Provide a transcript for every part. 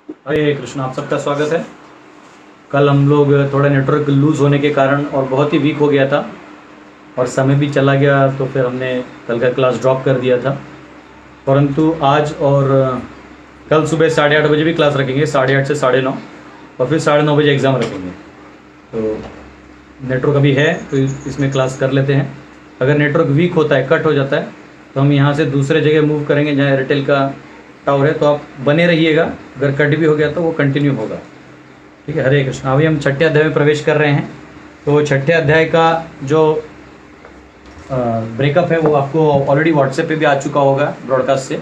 हरे कृष्ण, आप सबका स्वागत है। कल हम लोग थोड़ा नेटवर्क लूज़ होने के कारण और बहुत ही वीक हो गया था और समय भी चला गया, तो फिर हमने कल का क्लास ड्रॉप कर दिया था। परंतु आज और कल सुबह 8:30 बजे भी क्लास रखेंगे, 8:30 से 9:30, और फिर 9:30 बजे एग्ज़ाम रखेंगे। तो नेटवर्क अभी है तो इसमें क्लास कर लेते हैं। अगर नेटवर्क वीक होता है, कट हो जाता है, तो हम यहाँ से दूसरे जगह मूव करेंगे जहाँ एयरटेल का टावर है। तो आप बने रहिएगा, अगर कट भी हो गया तो वो कंटिन्यू होगा। ठीक है, हरे कृष्ण। अभी हम छठे अध्याय में प्रवेश कर रहे हैं। तो छठे अध्याय का जो ब्रेकअप है वो आपको ऑलरेडी व्हाट्सएप पे भी आ चुका होगा ब्रॉडकास्ट से,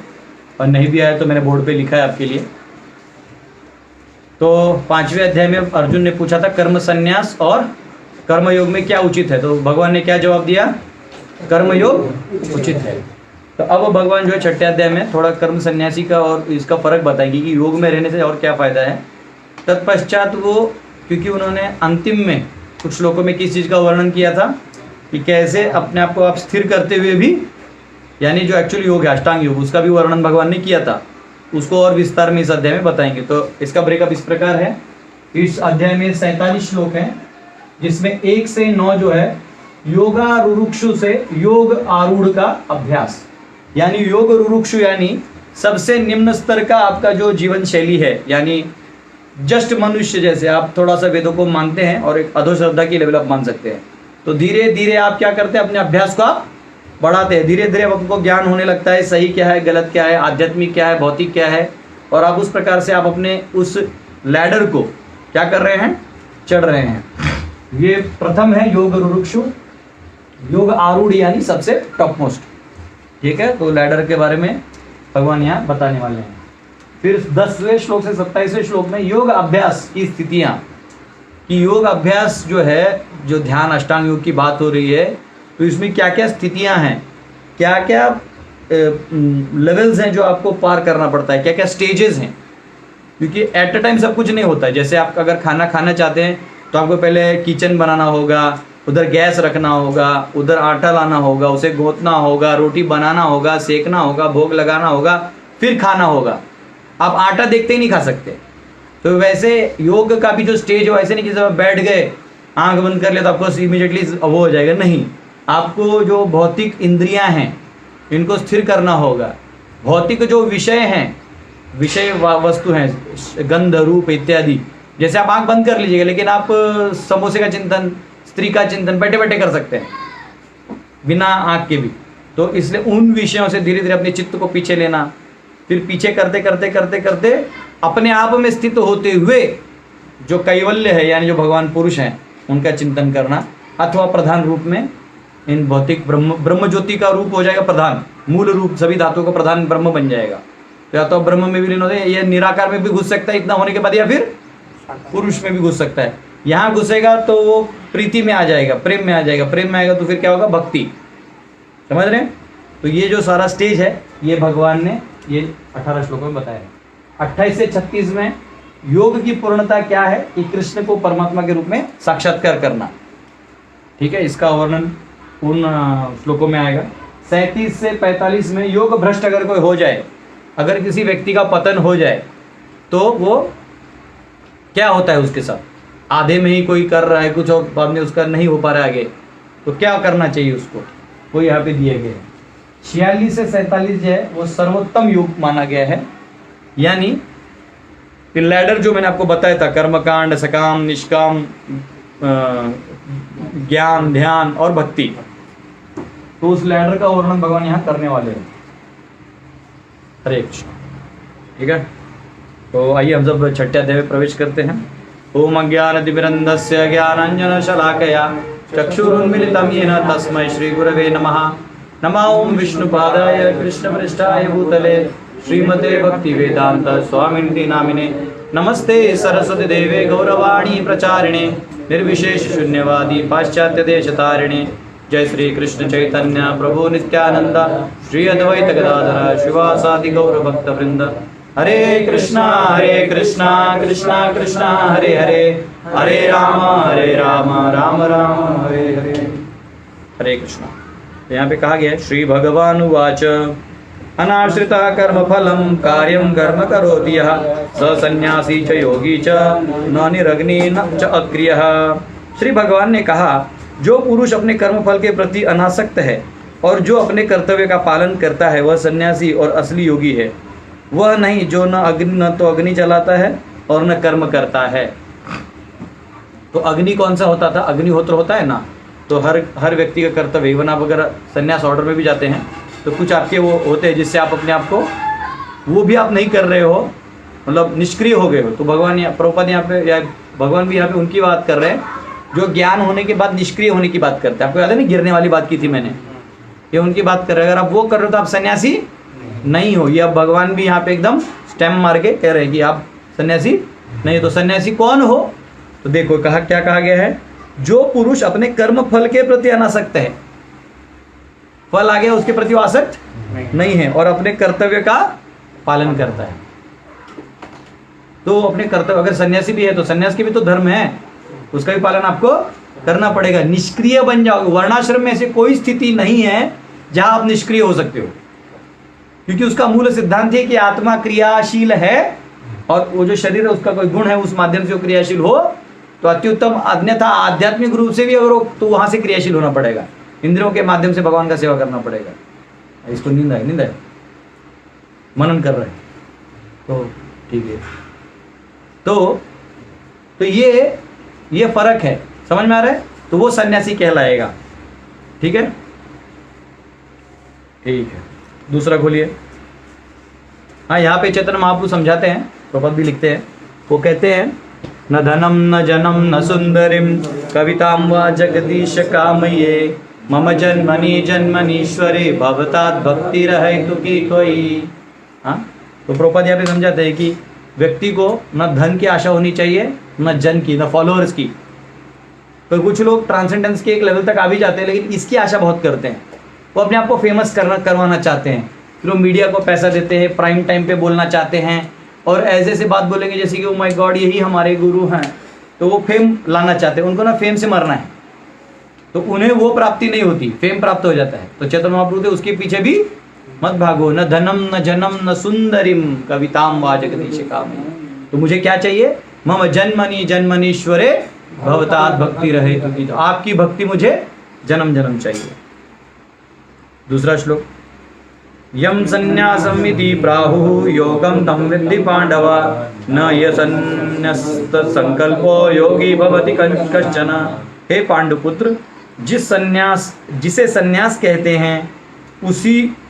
और नहीं भी आया तो मैंने बोर्ड पे लिखा है आपके लिए। तो 5वें अध्याय में अर्जुन ने पूछा था कर्म संन्यास और कर्मयोग में क्या उचित है, तो भगवान ने क्या जवाब दिया? कर्मयोग उचित है। तो अब भगवान जो है छठे अध्याय में थोड़ा कर्म सन्यासी का और इसका फर्क बताएंगे कि योग में रहने से और क्या फ़ायदा है। तत्पश्चात वो, क्योंकि उन्होंने अंतिम में कुछ श्लोकों में किस चीज़ का वर्णन किया था कि कैसे अपने आप को आप स्थिर करते हुए भी, यानी जो एक्चुअल योग है अष्टांग योग, उसका भी वर्णन भगवान ने किया था। उसको और विस्तार में इस अध्याय में बताएंगे। तो इसका ब्रेकअप इस प्रकार है। इस अध्याय में 47 श्लोक हैं, जिसमें 1 से 9 जो है योगारूरुक्षु से योग आरूढ़ का अभ्यास, यानी योग रुरुक्षु यानी सबसे निम्न स्तर का आपका जो जीवन शैली है, यानी जस्ट मनुष्य जैसे आप थोड़ा सा वेदों को मानते हैं और एक अधोश्रद्धा की लेवल आप मान सकते हैं। तो धीरे धीरे आप क्या करते हैं, अपने अभ्यास को आप बढ़ाते हैं। धीरे धीरे आपको ज्ञान होने लगता है, सही क्या है, गलत क्या है, आध्यात्मिक क्या है, भौतिक क्या है, और आप उस प्रकार से आप अपने उस लैडर को क्या कर रहे हैं, चढ़ रहे हैं। ये प्रथम है योग रुरुक्षु, योग आरूढ़ यानी सबसे टॉप मोस्ट। ठीक है, तो लैडर के बारे में भगवान यहाँ बताने वाले हैं। फिर 10वें श्लोक से 27वें श्लोक में योग अभ्यास की स्थितियाँ, कि योग अभ्यास जो है, जो ध्यान अष्टांग योग की बात हो रही है, तो इसमें क्या क्या स्थितियाँ हैं, क्या क्या लेवल्स हैं जो आपको पार करना पड़ता है, क्या क्या स्टेजेस हैं। क्योंकि एट अ टाइम सब कुछ नहीं होता है। जैसे आप अगर खाना खाना चाहते हैं तो आपको पहले किचन बनाना होगा, उधर गैस रखना होगा, उधर आटा लाना होगा, उसे गोतना होगा, रोटी बनाना होगा, सेकना होगा, भोग लगाना होगा, फिर खाना होगा। आप आटा देखते ही नहीं खा सकते। तो वैसे योग का भी जो स्टेज है, वैसे नहीं कि जब आप बैठ गए, आंख बंद कर लिया तो आपको इमीडिएटली वो हो जाएगा, नहीं। आपको जो भौतिक इंद्रियां हैं इनको स्थिर करना होगा। भौतिक जो विषय हैं, विषय वस्तु हैं, गंध रूप इत्यादि, जैसे आप आंख बंद कर लीजिएगा, लेकिन आप समोसे का चिंतन, स्त्री का चिंतन बैठे बैठे कर सकते हैं बिना आँख के भी। तो इसलिए उन विषयों से धीरे धीरे अपने चित्त को पीछे लेना, फिर पीछे करते करते करते करते अपने आप में स्थित होते हुए जो कैवल्य है, यानी जो भगवान पुरुष हैं, उनका चिंतन करना, अथवा प्रधान रूप में इन भौतिक ब्रह्म ज्योति का रूप हो जाएगा प्रधान, मूल रूप, सभी धातुओं का प्रधान ब्रह्म बन जाएगा। तो या तो ब्रह्म में भी लीन होते हैं, या निराकार में भी घुस सकता है इतना होने के बाद, या फिर पुरुष में भी घुस सकता है। यहाँ घुसेगा तो वो प्रीति में आ जाएगा, प्रेम में आ जाएगा, प्रेम में आएगा तो फिर क्या होगा, भक्ति। समझ रहे हैं? तो ये जो सारा स्टेज है, ये भगवान ने ये 18 श्लोकों में बताया है। 28 से 36 में योग की पूर्णता क्या है, कि कृष्ण को परमात्मा के रूप में साक्षात्कार करना। ठीक है, इसका वर्णन उन श्लोकों में आएगा। 37 से 45 में योग भ्रष्ट अगर कोई हो जाए, अगर किसी व्यक्ति का पतन हो जाए, तो वो क्या होता है उसके साथ, आधे में ही कोई कर रहा है कुछ और बाद में उसका नहीं हो पा रहा है आगे, तो क्या करना चाहिए उसको, वो यहाँ पे दिए गए हैं। 46 से 47 जो है वो सर्वोत्तम योग माना गया है, यानी लैडर जो मैंने आपको बताया था, कर्मकांड, सकाम, निष्काम, ज्ञान, ध्यान और भक्ति, तो उस लैडर का वर्णन भगवान यहाँ करने वाले हैं। हरे कृष्ण। ठीक है, तो आइए हम सब छठे अध्याय में प्रवेश करते हैं। ओम अज्ञानतिमिरन्धस्य ज्ञानाञ्जनशलाकया चक्षुरुन्मीलितं येन तस्मै श्रीगुरवे नमः। नमः ओं विष्णुपादाय कृष्णपृष्ठाय भूतले श्रीमते भक्तिवेदांत स्वामिनिति नामिने। नमस्ते सरस्वती देवे गौरवाणी प्रचारिणे निर्विशेष शून्यवादी पाश्चात्य देशतारिणे। जय श्री कृष्ण चैतन्य प्रभु नित्यानंद श्री अद्वैत गदाधर शिवासादि गौर भक्त वृंद। हरे कृष्णा कृष्णा कृष्णा हरे हरे, हरे राम राम राम हरे हरे। हरे कृष्णा। यहाँ पे कहा गया है, श्री भगवान उवाच अनाश्रितः कर्मफलं कार्यं कर्म करोति यः स सन्यासी च योगी च न निरग्नि न च अक्रियः। श्री भगवान ने कहा, जो पुरुष अपने कर्मफल के प्रति अनासक्त है और जो अपने कर्तव्य का पालन करता है वह सन्यासी और असली योगी है। वह नहीं जो न तो अग्नि जलाता है और न कर्म करता है। तो अग्नि कौन सा होता था? अग्निहोत्र होता है ना, तो हर व्यक्ति का कर्तव्य, इवन आप अगर संन्यास ऑर्डर में भी जाते हैं तो कुछ आपके वो होते हैं जिससे आप अपने आप को, वो भी आप नहीं कर रहे हो, मतलब निष्क्रिय हो गए हो। तो भगवान प्रभुपाद यहाँ पे या भगवान भी यहाँ पे उनकी बात कर रहे हैं जो ज्ञान होने के बाद निष्क्रिय होने की बात करते हैं। आपको याद है ना, गिरने वाली बात की थी मैंने, ये उनकी बात कर रहे हैं। अगर आप वो कर रहे हो तो आप सन्यासी नहीं हो। ये अब भगवान भी यहाँ पे एकदम स्टैम्प मार के कह रहे हैं कि आप सन्यासी नहीं। तो सन्यासी कौन हो? तो देखो कहा, क्या कहा गया है, जो पुरुष अपने कर्म फल के प्रति अनासक्त है, फल आ गया उसके प्रति आसक्त नहीं है, और अपने कर्तव्य का पालन करता है। तो अपने कर्तव्य, अगर सन्यासी भी है तो सन्यास के भी तो धर्म है, उसका भी पालन आपको करना पड़ेगा। निष्क्रिय बन जाओगे। वर्णाश्रम में ऐसे कोई स्थिति नहीं है जहां आप निष्क्रिय हो सकते हो, क्योंकि उसका मूल सिद्धांत है कि आत्मा क्रियाशील है और वो जो शरीर है उसका कोई गुण है, उस माध्यम से वो क्रियाशील हो तो अत्युत्तम। अन्यथा आध्यात्मिक रूप से भी अगर हो तो वहां से क्रियाशील होना पड़ेगा, इंद्रियों के माध्यम से भगवान का सेवा करना पड़ेगा। इसको नींद है मनन कर रहे हैं तो ठीक है। तो ये फर्क है, समझ में आ रहा है? तो वो सन्यासी कहलाएगा। ठीक है, ठीक है। दूसरा खोलिए। हाँ, यहाँ पे चैतन्य महाप्रभु समझाते हैं, प्रपद भी लिखते हैं। वो कहते हैं, न धनम न जनम न सुंदरिम कविताम वा जगदीश कामये मम जन्मनि जन्मनीश्वरे भवतात् भक्ति रहे तो की कोई। हाँ, तो प्रभुपाद यहाँ पे समझाते हैं कि व्यक्ति को न धन की आशा होनी चाहिए, न जन की, न फॉलोअर्स की। तो कुछ लोग ट्रांसेंडेंस के एक लेवल तक आ भी जाते हैं, लेकिन इसकी आशा बहुत करते हैं। वो अपने आप को फेमस करवाना चाहते हैं, फिर वो मीडिया को पैसा देते हैं, प्राइम टाइम पे बोलना चाहते हैं और ऐसे ऐसे बात बोलेंगे जैसे कि ओ माय गॉड यही हमारे गुरु हैं। तो वो फेम लाना चाहते हैं, उनको ना फेम से मरना है, तो उन्हें वो प्राप्ति नहीं होती, फेम प्राप्त हो जाता है। तो चैतन्य महाप्रभु थे उसके पीछे भी मत भागो। न धनम न जनम न सुंदरिम कविताम वा जगदीश कामये। तो मुझे क्या चाहिए? मम जन्मनि जन्मनीश्वरे भवतात् भक्ति रहे तो आपकी भक्ति मुझे जन्म जन्म चाहिए। दूसरा श्लोक, यम संन्यासम इति प्राहुः योगम तम विद्धि पांडव न यसन्न्यस्त संकल्पो योगी भवति कश्चन। हे पांडुपुत्र, जिसे संन्यास कहते हैं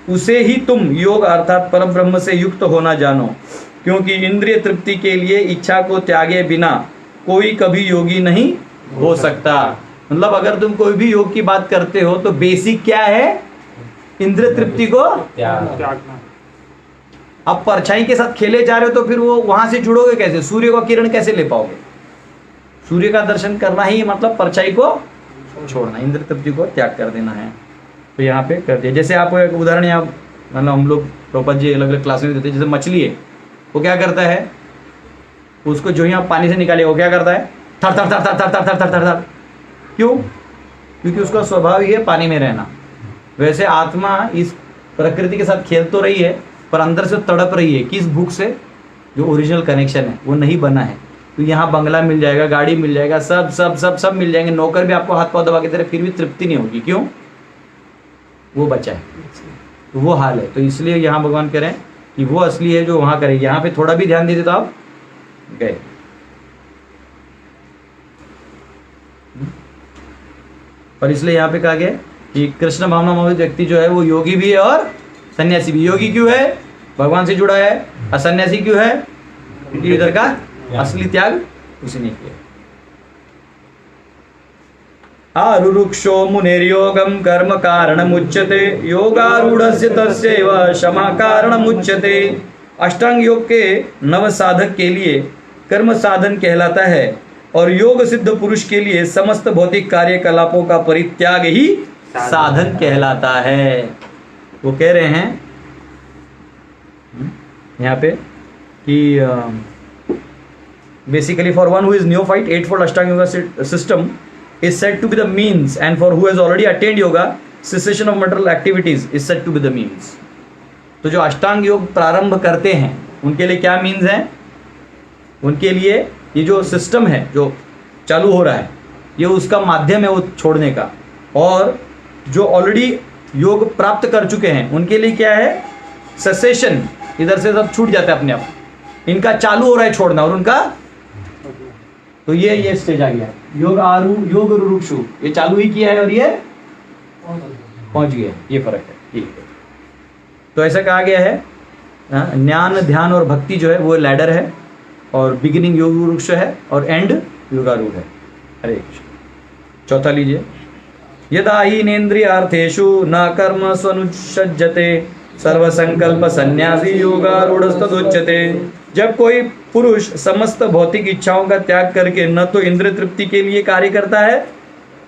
उसे ही तुम योग अर्थात परब्रह्म से युक्त होना जानो, क्योंकि इंद्रिय तृप्ति के लिए इच्छा को त्यागे बिना कोई कभी योगी नहीं हो सकता। मतलब अगर तुम कोई भी योग की बात करते हो तो बेसिक क्या है? इंद्रिय तृप्ति को त्यागना। अब परछाई के साथ खेले जा रहे हो तो फिर वो वहां से जुड़ोगे कैसे? सूर्य का किरण कैसे ले पाओगे? सूर्य का दर्शन करना ही मतलब परछाई को छोड़ना, इंद्रिय तृप्ति को त्याग कर देना है। तो यहाँ पे कर दिया। जैसे आपको एक उदाहरण यहाँ मतलब हम लोग प्रभुपाद जी अलग अलग क्लास में देते हैं। जैसे मछली है, वो क्या करता है? उसको जो ही आप पानी से निकालिए वो क्या करता है? थर थर थर थर थर थर थर थर थर थर। क्यों? क्योंकि उसका स्वभाव ही है पानी में रहना। वैसे आत्मा इस प्रकृति के साथ खेल तो रही है पर अंदर से तड़प रही है। किस भूख से? जो ओरिजिनल कनेक्शन है वो नहीं बना है। तो यहाँ बंगला मिल जाएगा, गाड़ी मिल जाएगा, सब सब सब सब मिल जाएंगे, नौकर भी आपको हाथ पाँव दबा के दे रहे, फिर भी तृप्ति नहीं होगी। क्यों? वो बचा है। तो वो हाल है। तो इसलिए यहाँ भगवान कह रहे हैं कि वो असली है जो वहाँ करेगी। यहाँ पे थोड़ा भी ध्यान देते तो आप गए। और इसलिए यहाँ पे कहा गया कि कृष्ण भावना मोहित व्यक्ति जो है वो योगी भी है और सन्यासी भी। योगी क्यों है? भगवान से जुड़ा है। और सन्यासी क्यों है? क्योंकि इधर का असली त्याग उसी ने किया। आरुरुक्षो मुनेर्योगम कर्म कारणमुच्यते योगारूढ़स्य तस्यैव क्षमा कारणमुच्यते। अष्टांग योग के नव साधक के लिए कर्म साधन कहलाता है और योग सिद्ध पुरुष के लिए समस्त भौतिक कार्यकलापों का परित्याग ही साधन कहलाता है। वो कह रहे हैं यहाँ पे कि basically for one who is neophyte, eightfold Ashtanga Yoga system is said to be the means, and for who has already attained yoga, cessation of material activities is said to be the means. तो जो अष्टांग योग प्रारंभ करते हैं उनके लिए क्या means है, उनके लिए ये जो सिस्टम है जो चालू हो रहा है ये उसका माध्यम है वो छोड़ने का। और जो ऑलरेडी योग प्राप्त कर चुके हैं उनके लिए क्या है, सेसेशन, इधर से सब छूट जाता है अपने आप, इनका चालू हो रहा है छोड़ना और उनका, तो ये स्टेज आ गया योग रुरुक्षु, ये चालू ही किया है और ये पहुंच गया, ये फर्क है। ठीक है, तो ऐसा कहा गया है ज्ञान ध्यान और भक्ति जो है वो लैडर है और बिगिनिंग योग वृक्ष है और एंड योगारूढ़ है। हरे कृष्ण। चौथा लीजिए, यदा हीनेन्द्रियार्थेषु न कर्म स्वनुसज्जते सर्वसंकल्प संन्यासी योगारूढ़स्तदुच्यते। जब कोई पुरुष समस्त भौतिक इच्छाओं का त्याग करके न तो इंद्रिय तृप्ति के लिए कार्य करता है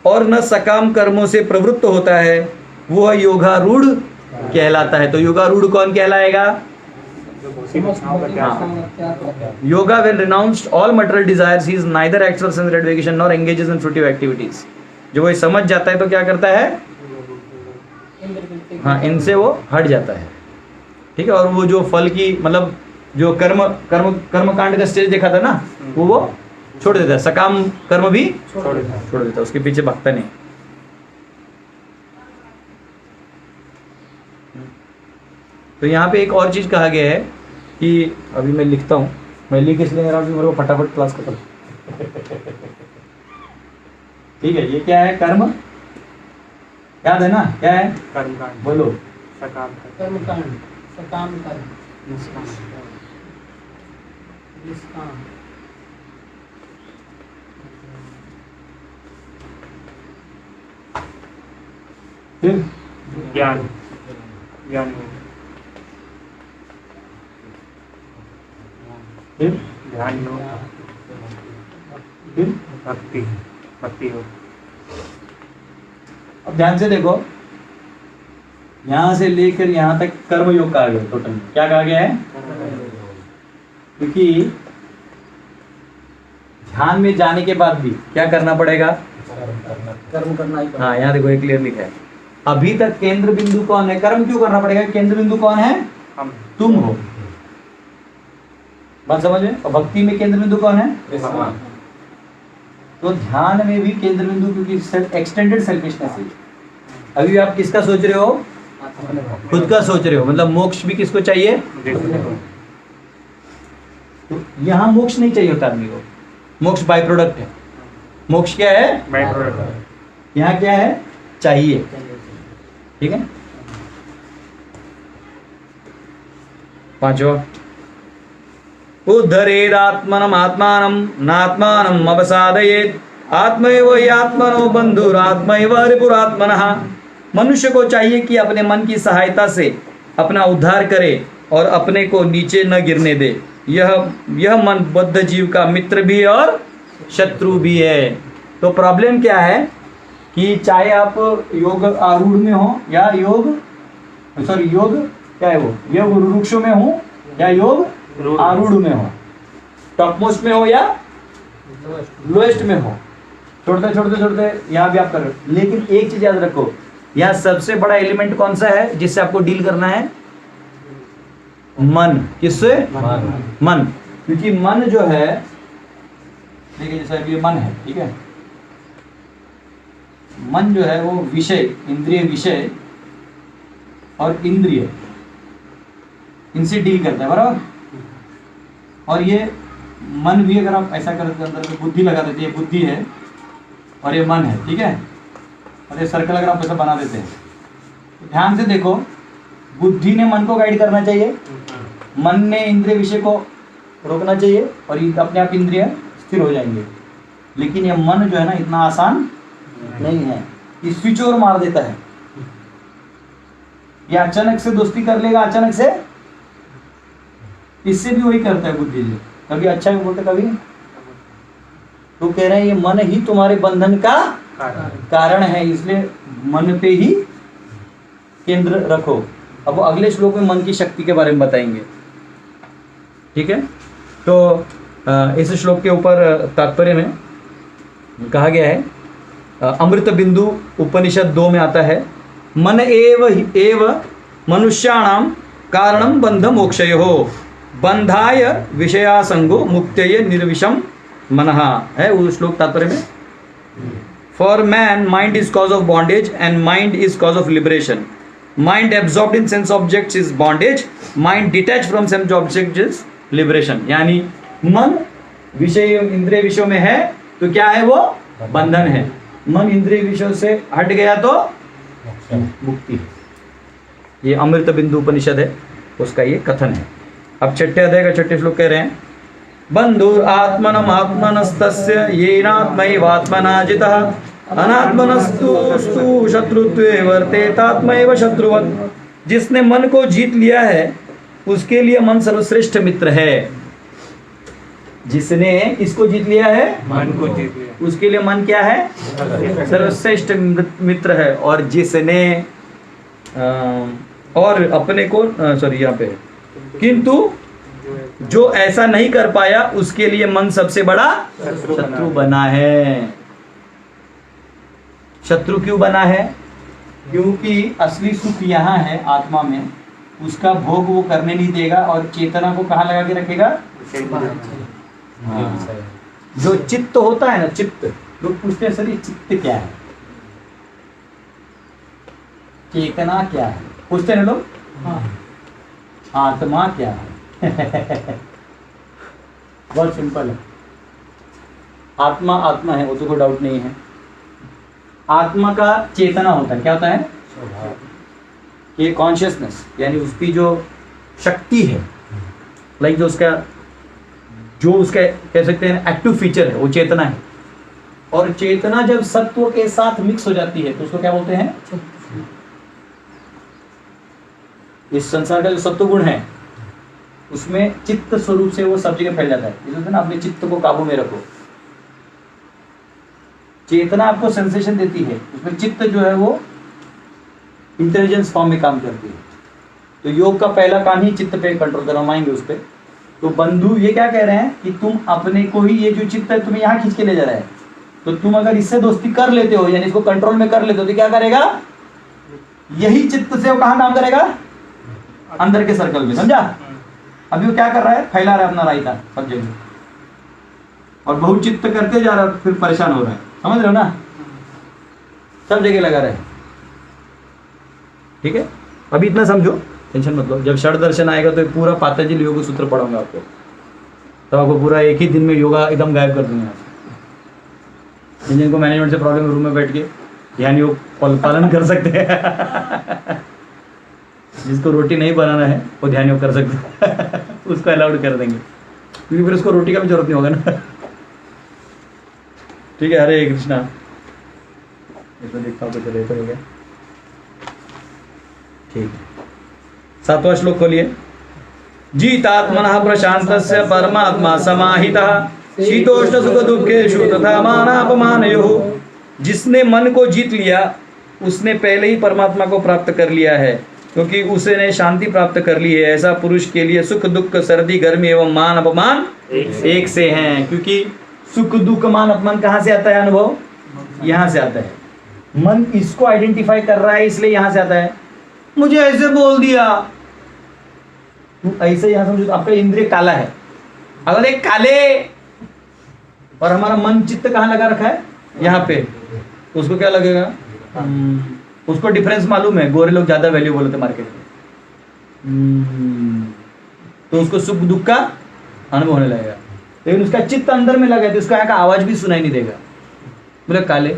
और न सकाम कर्मों से प्रवृत्त होता है वह योगारूढ़ कहलाता है। तो योगारूढ़ कौन कहलाएगा? Yoga when renounced all material desires, he is neither acts for sense gratification nor engages in fruitive activities। जो वो समझ जाता है तो क्या करता है, हाँ, इनसे वो हट जाता है। ठीक है, और वो जो फल की मतलब जो कर्म कांड का स्टेज देखा था ना, वो छोड़ देता है, सकाम कर्म भी छोड़ देता है, उसके पीछे भागता नहीं। तो यहाँ पे एक और चीज कहा गया है कि अभी मैं लिखता हूँ, मैं लिख इसलिए रहा हूँ मेरे को फटाफट क्लास खत्म। ठीक है, ये क्या है, कर्म, याद है ना, क्या है कर्म कांड, बोलो, सकाम कर्म कांड, सकाम कर्म, निष्काम, फिर ज्ञान, ज्ञान, फिर ध्यान योग, फिर भक्ति, भक्ति योग। अब ध्यान से देखो, यहां से लेकर यहां तक कर्म योग कहा गया। टोटल क्या कहा गया है? क्योंकि ध्यान में जाने के बाद भी क्या करना पड़ेगा, कर्म करना ही। हाँ, यहाँ देखो, एक क्लियर लिखा है, अभी तक केंद्र बिंदु कौन है, कर्म क्यों करना पड़ेगा, केंद्र बिंदु कौन है, तुम हो। बात समझ में? और भक्ति में केंद्र बिंदु कौन है, भगवान। तो ध्यान में भी केंद्र बिंदु, क्योंकि एक्सटेंडेड सेल्फिशनेस है। अभी आप किसका सोच रहे हो, खुद का सोच रहे हो, मतलब मोक्ष भी किसको चाहिए, तो यहाँ मोक्ष नहीं चाहिए होता आदमी को, मोक्ष बाय प्रोडक्ट है। मोक्ष क्या है, बाय प्रोडक्ट। यहाँ क्या है, चाहिए। ठीक है, पांचवा, उद्धरेदात्मनम् आत्मानं नात्मानम् अवसादयेत् आत्मैव हि आत्मनो बन्धुरात्मैव रिपुरात्मनः। मनुष्य को चाहिए कि अपने मन की सहायता से अपना उद्धार करे और अपने को नीचे न गिरने दे। यह मन बद्ध जीव का मित्र भी और शत्रु भी है। तो प्रॉब्लम क्या है कि चाहे आप योग आरूढ़ में हो या योग क्या है वो, योग रुरुक्ष में हो या योग आरूढ़ में हो, टॉप मोस्ट में हो या लोएस्ट में हो, छोड़ते यहाँ भी आप कर। लेकिन एक चीज याद रखो, यहाँ सबसे बड़ा एलिमेंट कौन सा है जिससे आपको डील करना है, मन। किससे, मन। क्योंकि मन जो है, देखिए जैसा ये मन है, ठीक है, मन जो है वो विषय, इंद्रिय विषय और इंद्रिय, इनसे डील करता है, बराबर। और ये मन भी अगर आप ऐसा करते अंदर में बुद्धि लगा देते हैं, ये बुद्धि है और ये मन है, ठीक है, और ये सर्कल अगर आप ऐसा बना देते हैं, तो ध्यान से देखो, बुद्धि ने मन को गाइड करना चाहिए, मन ने इंद्रिय विषय को रोकना चाहिए और अपने आप इंद्रिय स्थिर हो जाएंगे। लेकिन ये मन जो है ना, इतना आसान नहीं है, ये स्विच ओवर मार देता है। ये अचानक से दोस्ती कर लेगा, अचानक से, इससे भी वही करता है बुद्धि से, कभी अच्छा भी बोलते कभी। तो कह रहे हैं ये मन ही तुम्हारे बंधन का कारण है, इसलिए मन पे ही केंद्र रखो। अब वो अगले श्लोक में मन की शक्ति के बारे में बताएंगे, ठीक है। तो इस श्लोक के ऊपर तात्पर्य में कहा गया है, अमृत बिंदु उपनिषद 2 में आता है, मन एव मनुष्याणाम कारणम बंध मोक्षयोः बंधाय विषयासंगो मुक्तये निर्विषम मनः है वो श्लोक तात्पर्य में। For man mind is cause of bondage and mind is cause of liberation. Mind absorbed in sense objects is bondage, mind detach from sense object is liberation. यानी मन विषय इंद्रिय विषयों में है तो क्या है, वो बंधन है। मन इंद्रिय विषयों से हट गया तो मुक्ति है। ये अमृत बिंदु उपनिषद है, उसका ये कथन है। अब छठे अध्याय का छठे श्लोक कह रहे हैं, बंधु आत्मनम आत्मनस्तस्य येनात्मैवात्मना जितः अनात्मनस्तु शत्रुत्वे वर्तेतात्मैव शत्रुवत्। जिसने मन को जीत लिया है उसके लिए मन सर्वश्रेष्ठ मित्र है। जिसने इसको जीत लिया है, मन को जीत लिया, उसके लिए मन क्या है, सर्वश्रेष्ठ मित्र है। और जिसने और अपने को सॉरी यहाँ पे, किंतु जो ऐसा नहीं कर पाया उसके लिए मन सबसे बड़ा शत्रु बना है। शत्रु क्यों बना है? क्योंकि असली सुख यहाँ है आत्मा में, उसका भोग वो करने नहीं देगा और चेतना को कहाँ लगा के रखेगा? हाँ। जो चित्त होता है ना, चित्त, लोग पूछते हैं सर ये चित्त क्या है, चेतना क्या है, पूछते हैं लोग। आत्मा क्या है? बहुत सिंपल है। आत्मा आत्मा है, वो तो कोई डाउट नहीं है। आत्मा का चेतना होता है, क्या होता है? ये कॉन्शियसनेस, यानी उसकी जो शक्ति है, लाइक जो उसका कह सकते हैं एक्टिव फीचर है, वो चेतना है। और चेतना जब सत्व के साथ मिक्स हो जाती है तो उसको क्या बोलते हैं? इस संसार का जो सत्व गुण है उसमें चित्त स्वरूप से वो सब जगह फैल जाता है। इसलिए ना अपने चित्त को काबू में रखो। चेतना आपको सेंसेशन देती है, उसमें चित्त जो है वो इंटेलिजेंस फॉर्म में काम करती है। तो योग का पहला काम ही चित्त पे कंट्रोल करना, आएंगे उस पर। तो बंधु ये क्या कह रहे हैं कि तुम अपने को ही, ये जो चित्त है तुम्हें यहाँ खींच के ले जा रहा है, तो तुम अगर इससे दोस्ती कर लेते हो, यानी इसको कंट्रोल में कर लेते हो, तो क्या करेगा? यही चित्त से वो कहाँ काम करेगा? अंदर के सर्कल में, समझा? अभी वो क्या कर रहा है? फैला रहा है अपना रायता सब जगह, और बहुत चित्त करते जा रहा है, फिर परेशान हो रहा है। समझ रहे हो ना? सब जगह लगा रहे। ठीक है, अभी इतना समझो, टेंशन मत लो। जब षड दर्शन आएगा तो पूरा पातंजलि योग सूत्र पढ़ाऊंगा आपको, तब आपको पूरा एक ही दिन में योगा एकदम गायब कर दूंगा। जिनको मैनेजमेंट से प्रॉब्लम, रूम में बैठ के ध्यान योग पालन कर सकते हैं। जिसको रोटी नहीं बनाना है वो ध्यान योग कर सकते हैं। उसको अलाउड कर देंगे, क्योंकि फिर उसको रोटी का भी जरूरत नहीं होगा ना। ठीक है, हरे कृष्णा। इसमें देखता हूँ तो चले हो गया। ठीक है, 7वां श्लोक खोलिए। जीतात्मनः प्रशान्तस्य परमात्मा समाहितः शीतोष्ण सुख दुखेषु तथा मानापमानयोः। जिसने मन को जीत लिया उसने पहले ही परमात्मा को प्राप्त कर लिया है, क्योंकि उसने शांति प्राप्त कर ली है। ऐसा पुरुष के लिए सुख दुख सर्दी गर्मी एवं मान अपमान एक से हैं। क्योंकि सुख दुख मान अपमान कहाँ से आता है? अनुभव यहाँ से आता है। मन इसको आइडेंटिफाई कर रहा है, इसलिए यहाँ से आता है। मुझे ऐसे बोल दिया, ऐसे यहाँ समझो, आपका इंद्रिय काला है। अगर एक काले और हमारा मन चित्त कहाँ लगा रखा है? यहाँ पे, उसको क्या लगेगा? उसको डिफरेंस मालूम है, गोरे लोग ज्यादा वैल्यूबल होते मार्केट में, तो उसको सुख दुख का अनुभव होने लगेगा। लेकिन उसका चित्त अंदर में लगा है तो उसका यहाँ का आवाज भी सुनाई नहीं देगा। बोले काले,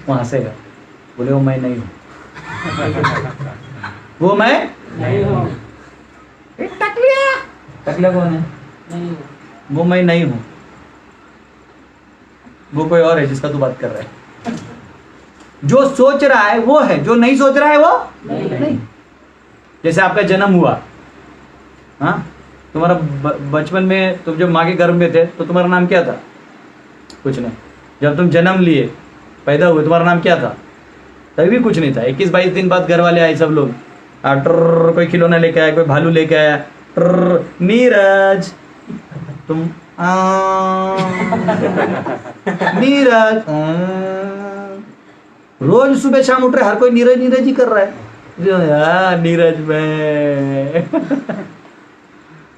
वो हंसेगा, बोले वो मैं नहीं हूं, वो मैं नहीं हूं। टकलिया कौन है? वो मैं नहीं हूं, वो कोई और है जिसका तू बात कर रहा है। जो सोच रहा है वो है, जो नहीं सोच रहा है वो नहीं। जैसे आपका जन्म हुआ, हाँ, तुम्हारा बचपन में तुम जब माँ के गर्भ में थे तो तुम्हारा नाम क्या था? कुछ नहीं। जब तुम जन्म लिए, पैदा हुए, तुम्हारा नाम क्या था? तभी भी कुछ नहीं था। 21-22 दिन बाद घर वाले आए सब लोग, कोई खिलौना लेके आया, कोई भालू लेके आया, नीरज तुम नीरज। रोज सुबह शाम उठ रहे, हर कोई नीरज नीरज ही कर रहा है। नीरज में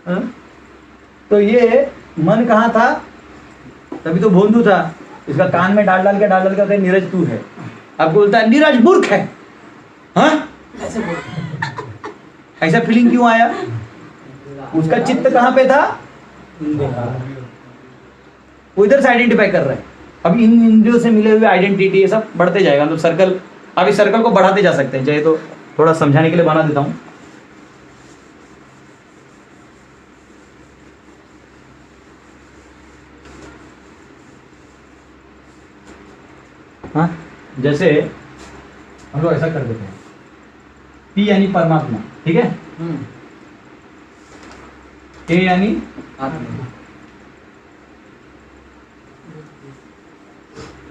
हाँ? तो ये मन कहाँ था? तभी तो भोंदू था, इसका कान में डाल डाल के कहते हैं नीरज तू है। अब बोलता है नीरज मूर्ख है। हाँ? ऐसा फीलिंग क्यों आया? उसका चित्त कहाँ पे था? वो इधर से आइडेंटिफाई कर रहा है। अब इन इंद्रियों से मिले हुए आइडेंटिटी ये सब बढ़ते जाएगा, मतलब सर्कल। अब इस सर्कल को बढ़ाते जा सकते हैं, चाहे तो थोड़ा समझाने के लिए बना देता हूं। हाँ, जैसे हम लोग ऐसा कर देते हैं, पी यानी परमात्मा, ठीक है, ए यानी आत्मा।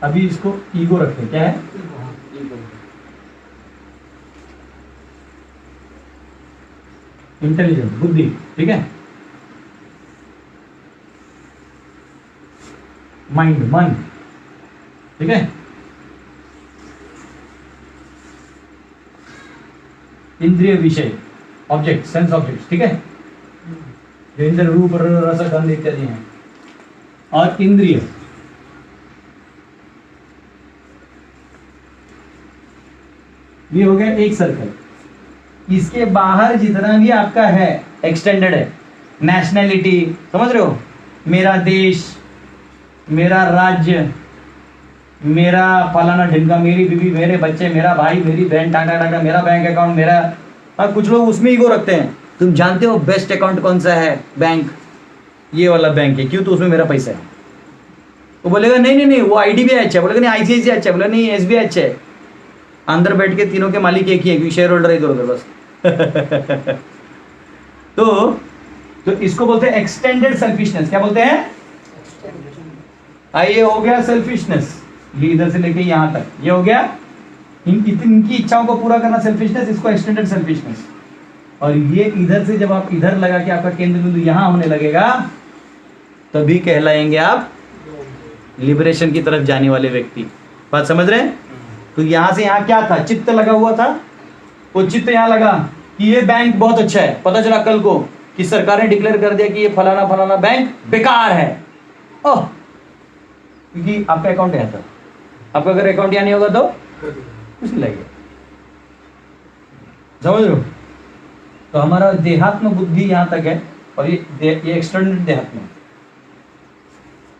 अभी इसको ईगो रखते हैं, क्या है? इंटेलिजेंस, बुद्धि, ठीक है, माइंड, मन, ठीक है, इंद्रिय विषय, ऑब्जेक्ट, सेंस ऑब्जेक्ट, ठीक है, जो इंद्र रूप रस गंध इत्यादि हैं, और इंद्रिय। ये हो गया एक सर्कल। इसके बाहर जितना भी आपका है एक्सटेंडेड है, नेशनैलिटी, समझ रहे हो, मेरा देश, मेरा राज्य, मेरा फलाना ढिमका, मेरी बीवी, मेरे बच्चे, मेरा भाई, मेरी बहन, टाटा टाटा, मेरा बैंक अकाउंट, मेरा। हाँ, कुछ लोग उसमें ईगो रखते हैं। तुम जानते हो बेस्ट अकाउंट कौन सा है? बैंक, ये वाला बैंक है। क्यों? तो उसमें मेरा पैसा है। वो बोलेगा नहीं नहीं नहीं, वो IDBI अच्छा है। बोलेगा नहीं ICICI अच्छा है। बोला नहीं SBI अच्छा है। अंदर बैठ के तीनों के मालिक एक ही है, क्योंकि शेयर होल्डर इधर उधर बस। तो इसको बोलते हैं एक्सटेंडेड सेल्फिशनेस। क्या बोलते हैं? ये हो गया सेल्फिशनेस, ये इधर से लेके यहां तक, ये हो गया इनकी इच्छाओं को पूरा करना सेल्फिशनेस, इसको एक्सटेंडेड सेल्फिशनेस। और ये इधर से जब आप इधर लगा के आपका केंद्र बिंदु यहां होने लगेगा, तभी कहलाएंगे आप लिबरेशन की तरफ जाने वाले व्यक्ति। बात समझ रहे हैं? तो यहां से यहां क्या था? चित्त लगा हुआ था। वो चित्त यहां लगा कि ये बैंक बहुत अच्छा है। पता चला कल को कि सरकार ने डिक्लेयर कर दिया कि ये फलाना फलाना बैंक बेकार है। ओह, क्योंकि आपका अकाउंट यहाँ था। आपका अगर अकाउंट यहाँ नहीं होगा तो कुछ नहीं लगेगा। समझ रहे हो? तो हमारा देहात्म बुद्धि यहाँ तक है, और ये एक्सटेंडेड देहात्म।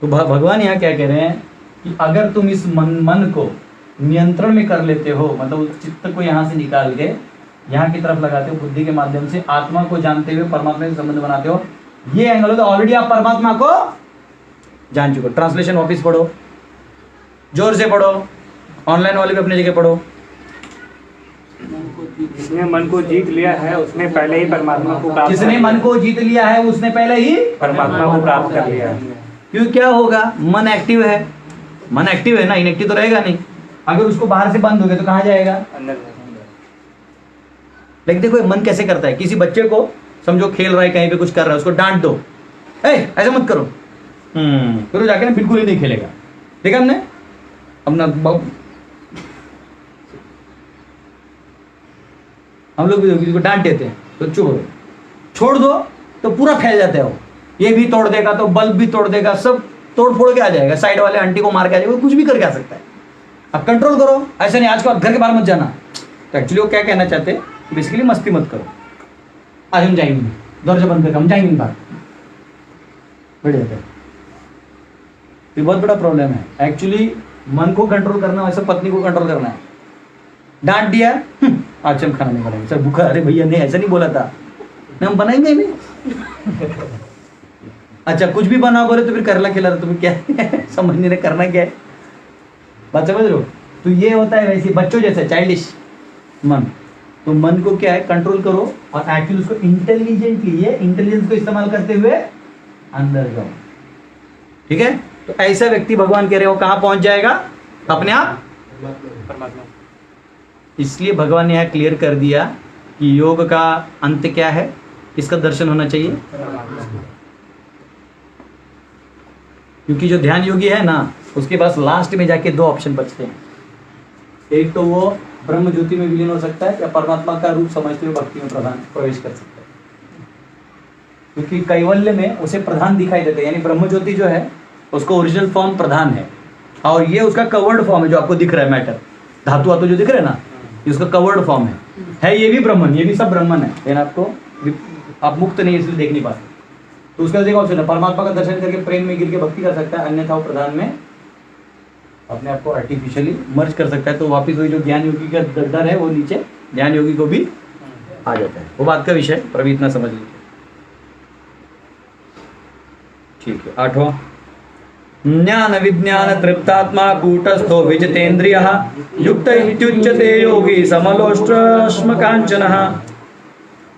तो भगवान यहाँ क्या कह रहे हैं कि अगर तुम इस मन को नियंत्रण में कर लेते हो, मतलब उस चित्त को यहाँ से निकाल के यहाँ की तरफ लगाते हो, बुद्धि के माध्यम से आत्मा को जानते हुए परमात्मा से संबंध बनाते हो, ये एंगल हो, तो ऑलरेडी आप परमात्मा को जान चुके हो। ट्रांसलेशन वापिस पढ़ो, जोर से पढ़ो, ऑनलाइन वाले भी अपनी जगह पढ़ो। जिसने मन को जीत लिया है उसने पहले ही परमात्मा को प्राप्त, जिसने मन को जीत लिया है उसने पहले ही परमात्मा को प्राप्त कर लिया है। क्यों? क्या होगा? मन एक्टिव है। मन एक्टिव है ना, इनएक्टिव तो रहेगा नहीं। अगर उसको बाहर से बंद हो गया तो कहाँ जाएगा? अंदर। लेकिन देखो मन कैसे करता है। किसी बच्चे को समझो खेल रहा है, कहीं पे कुछ कर रहा है, उसको डांट दो, ऐसा मत करो, फिर वो जाके ना बिल्कुल ही नहीं खेलेगा। देखा हमने अपना हम लोग भी किसी को डांट देते हैं तो चुप हो गए, छोड़ दो तो पूरा फैल जाता है। वो ये भी तोड़ देगा तो बल्ब भी तोड़ देगा, सब तोड़ फोड़ के आ जाएगा, साइड वाले आंटी को मार के आ जाएगा, कुछ भी करके आ सकता है। अब कंट्रोल करो, ऐसा नहीं आज को आप घर के बाहर मत जाना। तो एक्चुअली वो क्या कहना चाहते हैं, बेसिकली मस्ती मत करो, आज हम जाएंगे, दरवाजा बंद करके हम जाएंगे बाहर, बढ़िया है। ये बहुत बड़ा प्रॉब्लम है एक्चुअली। मन को कंट्रोल करना, वैसे पत्नी को कंट्रोल करना है। डांट दिया, आज हम खाना नहीं बनाएंगे, सर भूखा, अरे भैया नहीं ऐसा नहीं बोला था, नहीं हम बनाएंगे नहीं। अच्छा कुछ भी बना बोले तो फिर करला खिला रहे, तुम्हें क्या है? समझ नहीं रहे करना क्या है, बात समझ रहे हो? तो ये होता है वैसे बच्चों जैसे चाइल्डिश मन। तो मन को क्या है, कंट्रोल करो, और एक्चुअली उसको इंटेलिजेंटली, ये इंटेलिजेंस को इस्तेमाल करते हुए अंदर जाओ, ठीक है? तो ऐसा व्यक्ति भगवान कह रहे हो कहां पहुंच जाएगा? अपने आप परमात्मा। इसलिए भगवान ने यह क्लियर कर दिया कि योग का अंत क्या है, किसका दर्शन होना चाहिए? क्योंकि जो ध्यान योगी है ना, उसके पास लास्ट में जाके दो ऑप्शन बचते हैं। एक तो वो ब्रह्म ज्योति में विलीन हो सकता है या परमात्मा का रूप समझते हुए भक्ति में प्रधान प्रवेश कर सकता है, क्योंकि कैवल्य में उसे प्रधान दिखाई देता है। यानी ब्रह्म ज्योति जो है उसको ओरिजिनल फॉर्म प्रधान है, और ये उसका कवर्ड फॉर्म है जो आपको दिख रहा है, मैटर धातु वातु जो दिख रहे हैं ना, ये उसका कवर्ड फॉर्म है ये भी ब्रह्मन, ये भी सब ब्रह्मन है, लेकिन आपको आप मुक्त नहीं इसलिए देख नहीं पाते। तो उसका देखो ऑप्शन है, परमात्मा का दर्शन करके प्रेम में गिर के भक्ति कर सकता है, अन्यथा वो प्रधान में अपने आप को आर्टिफिशियली मर्ज कर सकता है। तो वापिस वही जो ज्ञान योगी का डर है वो नीचे ज्ञान योगी को भी आ जाता है। वो बात का विषय प्रभी इतना समझ लीजिए। ठीक है, 8वां, ज्ञान विज्ञान तृप्तात्मा कूटस्थो विजितेन्द्रियः युक्त इत्युच्यते योगी समलोष्ट्रश्म कांचनः।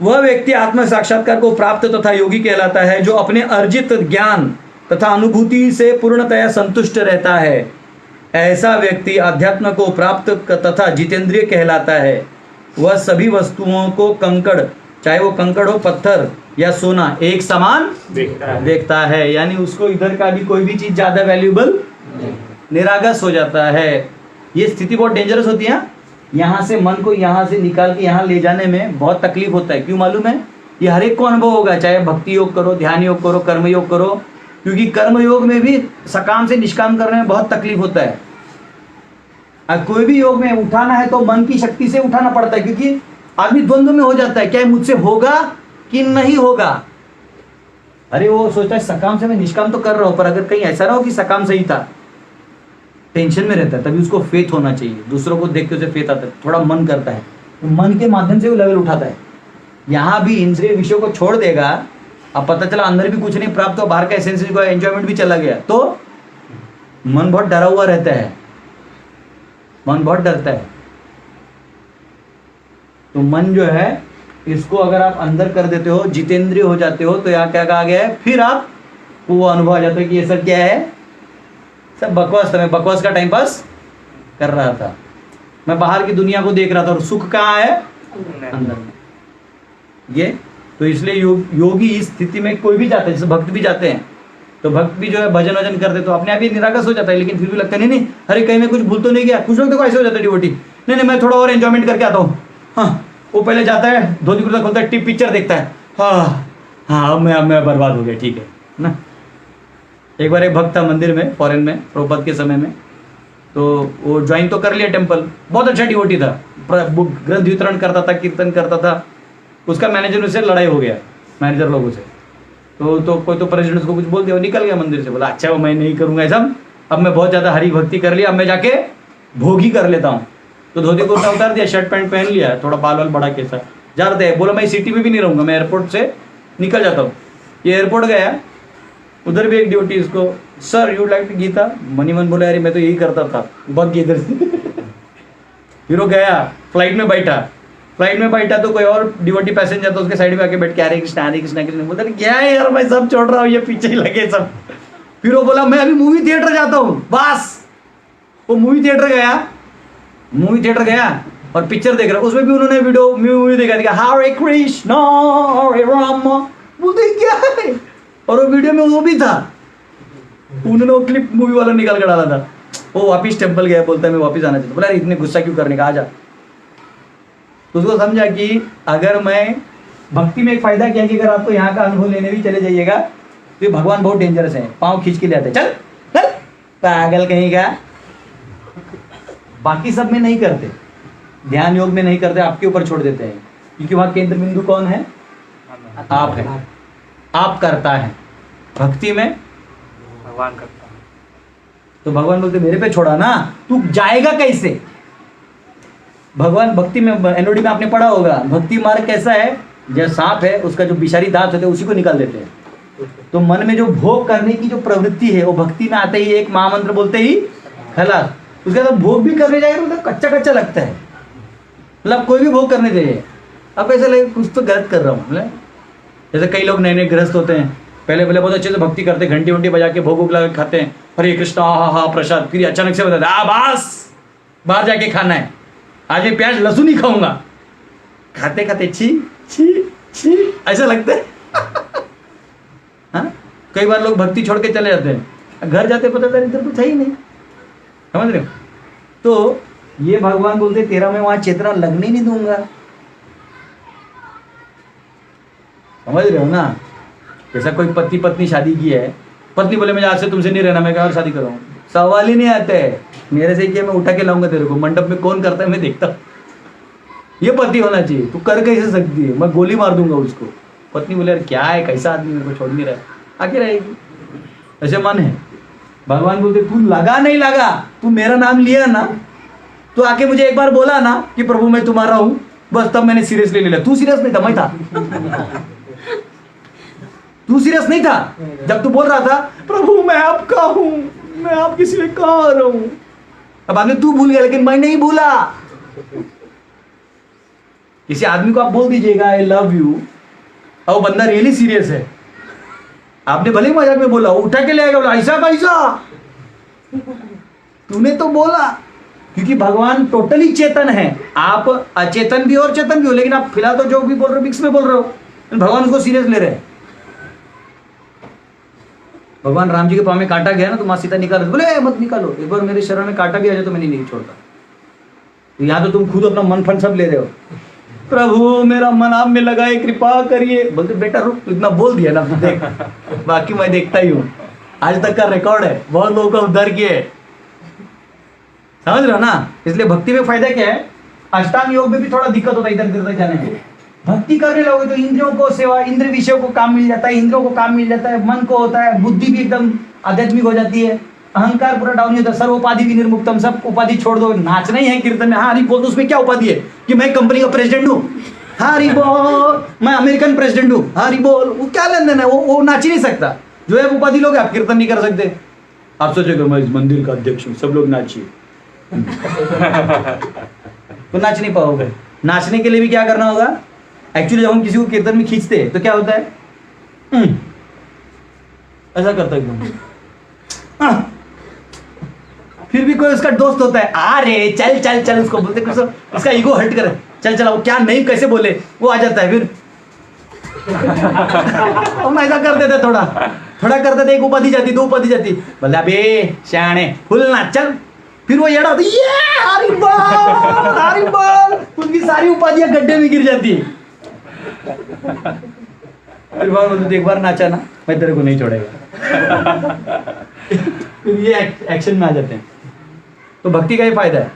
वह व्यक्ति आत्म साक्षात्कार को प्राप्त तथा योगी कहलाता है जो अपने अर्जित ज्ञान तथा अनुभूति से पूर्णतया संतुष्ट रहता है। ऐसा व्यक्ति अध्यात्म को प्राप्त तथा जितेंद्रिय कहलाता है। वह सभी वस्तुओं को कंकड़, चाहे वो कंकड़ हो, पत्थर या सोना, एक समान देखता है। यानी उसको इधर का भी कोई भी चीज ज्यादा वैल्यूबल निरागस हो जाता है। ये स्थिति बहुत डेंजरस होती है। यहाँ से मन को यहाँ से निकाल के यहाँ ले जाने में बहुत तकलीफ होता है। क्यों मालूम है? ये हर एक को अनुभव होगा, चाहे भक्ति योग करो, ध्यान योग करो, कर्म योग करो, क्योंकि कर्म योग में भी सकाम से निष्काम करने में बहुत तकलीफ होता है। और कोई भी योग में उठाना है तो मन की शक्ति से उठाना पड़ता है, क्योंकि आदमी द्वंद्व में हो जाता है, क्या मुझसे होगा कि नहीं होगा। अरे वो सोचता है सकाम से मैं निष्काम तो कर रहा हूं, पर अगर कहीं ऐसा ना हो कि सकाम सही था, टेंशन में रहता है। तभी उसको फेथ होना चाहिए, दूसरों को देख के उसे फेथ आता है, थोड़ा मन करता है, तो मन के माध्यम से वो लेवल उठाता है। यहाँ भी इंद्रिय विषयों को छोड़ देगा, अब पता चला अंदर भी कुछ नहीं प्राप्त हो, बाहर का एसेंस को एंजॉयमेंट भी चला गया, तो मन बहुत डरा हुआ रहता है, मन बहुत डरता है। तो मन जो है इसको अगर आप अंदर कर देते हो, जितेंद्रिय हो जाते हो, तो यहाँ क्या कहा गया है, फिर आप वो अनुभव आ जाता है कि ये सब क्या है, सब बकवास था। मैं बकवास का टाइम पास कर रहा था, मैं बाहर की दुनिया को देख रहा था, और सुख कहाँ है, अंदर में। ये तो इसलिए योगी इस स्थिति में कोई भी जाता है, जैसे भक्त भी जाते हैं, तो भक्त भी जो है भजन वजन करते तो अपने आप ही निरागस हो जाता है, लेकिन फिर भी लगता है नहीं अरे कहीं मैं कुछ भूल तो नहीं गया। कुछ लोग देखो ऐसे हो जाते हैं डिवोटी, नहीं मैं थोड़ा और एंजॉयमेंट करके आता हूँ। हाँ, वो पहले जाता है, धोती कुर्ता खोलता है, टिप पिक्चर देखता है, हाँ अब मैं बर्बाद हो गया, ठीक है ना। एक बार एक भक्त था मंदिर में, फॉरेन में, प्रभुपाद के समय में, तो वो ज्वाइन तो कर लिया टेम्पल, बहुत अच्छा डिवोटी था, ग्रंथ वितरण करता था, कीर्तन करता था। उसका मैनेजर से लड़ाई हो गया, मैनेजर लोगों से, तो कोई तो प्रेसिडेंट उसको कुछ बोल दिया, वो निकल गया मंदिर से, बोला अच्छा वो मैं नहीं करूँगा ऐसा, अब मैं बहुत ज़्यादा हरी भक्ति कर लिया, अब मैं जाके भोग ही कर लेता हूँ। तो धोती कुर्ता उतार दिया, शर्ट पैंट पहन लिया, थोड़ा बाल वाल बड़ा कैसा जा रहे थे, बोला मैं सिटी में भी नहीं रहूँगा, मैं एयरपोर्ट से निकल जाता हूँ। ये एयरपोर्ट गया, उधर भी एक ड्यूटी, इसको सर यू लाइक गीता, मनी मन बोला अरे मैं तो यही करता था, बहुत इधर से। फिर वो गया, फ्लाइट में बैठा तो कोई और डिवोटी पैसेंजर तो उसके साइड में आके बैठ के हरे कृष्णा कृष्ण बोलता क्या है यार, मैं सब छोड़ रहा हूँ, ये पीछे ही लगे सब। फिर वो बोला मैं अभी मूवी थिएटर जाता हूँ, बस वो मूवी थिएटर गया और पिक्चर देख रहा, उसमें भी उन्होंने मूवी दिखा हरे कृष्णा हरे राम, बोलते क्या है, और वो वीडियो में वो भी था, उन्होंने वो क्लिप मूवी वाला निकाल कर डाला था। वो वापिस टेम्पल गया, बोलता है मैं वापिस आना चाहता हूँ। बोला इतने गुस्सा क्यों करने का, आजा। तो उसको समझा कि अगर मैं भक्ति में एक फायदा क्या कि अगर आपको यहाँ का अनुभव लेने भी चले जाइएगा तो ये भगवान बहुत डेंजरस है, पाँव खींच के ले आते, चल चल पागल कहीं का। बाकी सब में नहीं करते, ध्यान योग में नहीं करते, आपके ऊपर छोड़ देते हैं, क्योंकि वहाँ केंद्र बिंदु कौन है, आप है, आप करता है। भक्ति में भगवान करता है, तो भगवान बोलते मेरे पे छोड़ा ना, तू जाएगा कैसे। भगवान भक्ति में एनओडी में आपने पढ़ा होगा, भक्ति मार्ग कैसा है, जैसे सांप है उसका जो बिशारी दांत होते हैं उसी को निकाल देते हैं। तो मन में जो भोग करने की जो प्रवृत्ति है वो भक्ति में आते ही एक महामंत्र बोलते ही खलास। उसके बाद भोग भी करने जाएगा मतलब कच्चा कच्चा लगता है, मतलब कोई भी भोग करने चाहिए। अब ऐसा लगे कुछ तो गलत कर रहा हूँ, मतलब जैसे कई लोग नए नए गृहस्थ होते हैं, पहले बहुत अच्छे से भक्ति करते, घंटी वंटी बजा के भोग लगा के खाते हैं, हरे कृष्णा हा प्रसाद, फिर अचानक से बताते बस बाहर जाके खाना है, आज मैं प्याज लहसुन ही खाऊंगा, खाते खाते छी छी छी ऐसा लगता है। हाँ, कई बार लोग भक्ति छोड़ के चले जाते हैं, घर जाते पता चला इधर कुछ है ही नहीं, समझ रहे हो। तो ये भगवान बोलते तेरा मैं वहां चेतना लगने नहीं दूंगा। समझ रहे हो ना? जैसा कोई पति पत्नी शादी की है, पत्नी बोले मुझे आज से तुमसे नहीं रहना, मैं क्या और शादी करूँ, सवाल ही नहीं आते है। मेरे से किया मैं उठा के लाऊंगा तेरे को, मंडप में कौन करता है मैं देखता हूँ। ये पति होना चाहिए। तू कर कैसे सकती है, मैं गोली मार दूंगा उसको। पत्नी बोले यार क्या है, कैसा आदमी मेरे को छोड़ नहीं रहा है, आके रहेगी। ऐसे मन है। भगवान बोलते तू लगा नहीं लगा, तू मेरा नाम लिया ना, तू आके मुझे एक बार बोला ना कि प्रभु मैं तुम्हारा हूं, बस तब मैंने सीरियसली ले लिया। तू सीरियस नहीं था, मैं था। तू सीरियस नहीं था जब तू बोल रहा था प्रभु मैं आपका हूं, मैं आपके सिवा कहां रहूं। अब बाद में तू भूल गया, लेकिन मैं नहीं भूला। किसी आदमी को आप बोल दीजिएगा आई लव यू, और वो बंदा रियली सीरियस है, आपने भले ही मजाक में बोला, उठा के ले आएगा, बोला ऐसा कैसा, तूने तो बोला। क्योंकि भगवान टोटली चेतन है, आप अचेतन भी और चेतन भी हो, लेकिन आप फिलहाल तो जो भी बोल रहे हो मिक्स में बोल रहे हो, भगवान उसको सीरियस ले रहे हैं। भगवान राम जी के पाँव में कांटा गया ना, तो माँ सीता निकाल, बोले मत निकालो, एक बार मेरे शरण में कांटा भी आ जाए तो मैंने नहीं छोड़ता। तो यहाँ तो तुम खुद अपना मन फंड सब ले रहे हो, प्रभु मेरा मन आप में लगाए, कृपा करिए। बोलते बेटा रुक, तू इतना बोल दिया ना, देख बाकी मैं देखता ही हूँ। आज तक का रिकॉर्ड है, बहुत लोगों का उद्धार किए है। समझ रहे हो ना? इसलिए भक्ति में फायदा क्या है, अष्टांग योग में भी थोड़ा दिक्कत होता है इधर उधर जाने में। भक्ति करने लोगे तो इंद्रियों को सेवा, इंद्र विषयों को काम मिल जाता है, इंद्रियों को काम मिल जाता है, मन को होता है, बुद्धि भी एकदम आध्यात्मिक हो जाती है, अहंकार पूरा डाउन होता है, सर्व उपाधि भी निर्मुक्तम, सब उपाधि छोड़ दो। नाचना ही है कीर्तन में, हाँ हरि बोल, तो उसमें क्या उपाधि है कि मैं कंपनी का प्रेसिडेंट हूँ, हरि बोल, मैं अमेरिकन प्रेसिडेंट हूँ, हरि बोल, वो क्या लेन देन है, वो नाच ही नहीं सकता। जो है उपाधि लोग, आप कीर्तन नहीं कर सकते। आप सोचेगा मैं इस मंदिर का अध्यक्ष हूँ, सब लोग नाचिए, तो नाच नहीं पाओगे। नाचने के लिए भी क्या करना होगा, एक्चुअली जब हम किसी को कीर्तन में खींचते हैं तो क्या होता है, ऐसा करता है एकदम। फिर भी कोई उसका दोस्त होता है, अरे चल चल चल, उसको बोलते कुछ, उसका ईगो हर्ट करे, चल चला, वो क्या नहीं कैसे बोले, वो आ जाता है। फिर हम ऐसा करते थे, थोड़ा थोड़ा करते थे, एक उपाधि जाती, दो उपाधि जाती, बोले अबे शाणे फुल नाच चल। फिर वो येड़ा होता, ये हरि बोल हरि बोल, उनकी सारी उपाधियां गड्ढे में गिर जाती है। फिर बोलते एक बार नाचा ना, मैं तेरे को नहीं छोड़ेगा। फिर ये एक्शन में आ जाते हैं। तो भक्ति का ही फायदा है।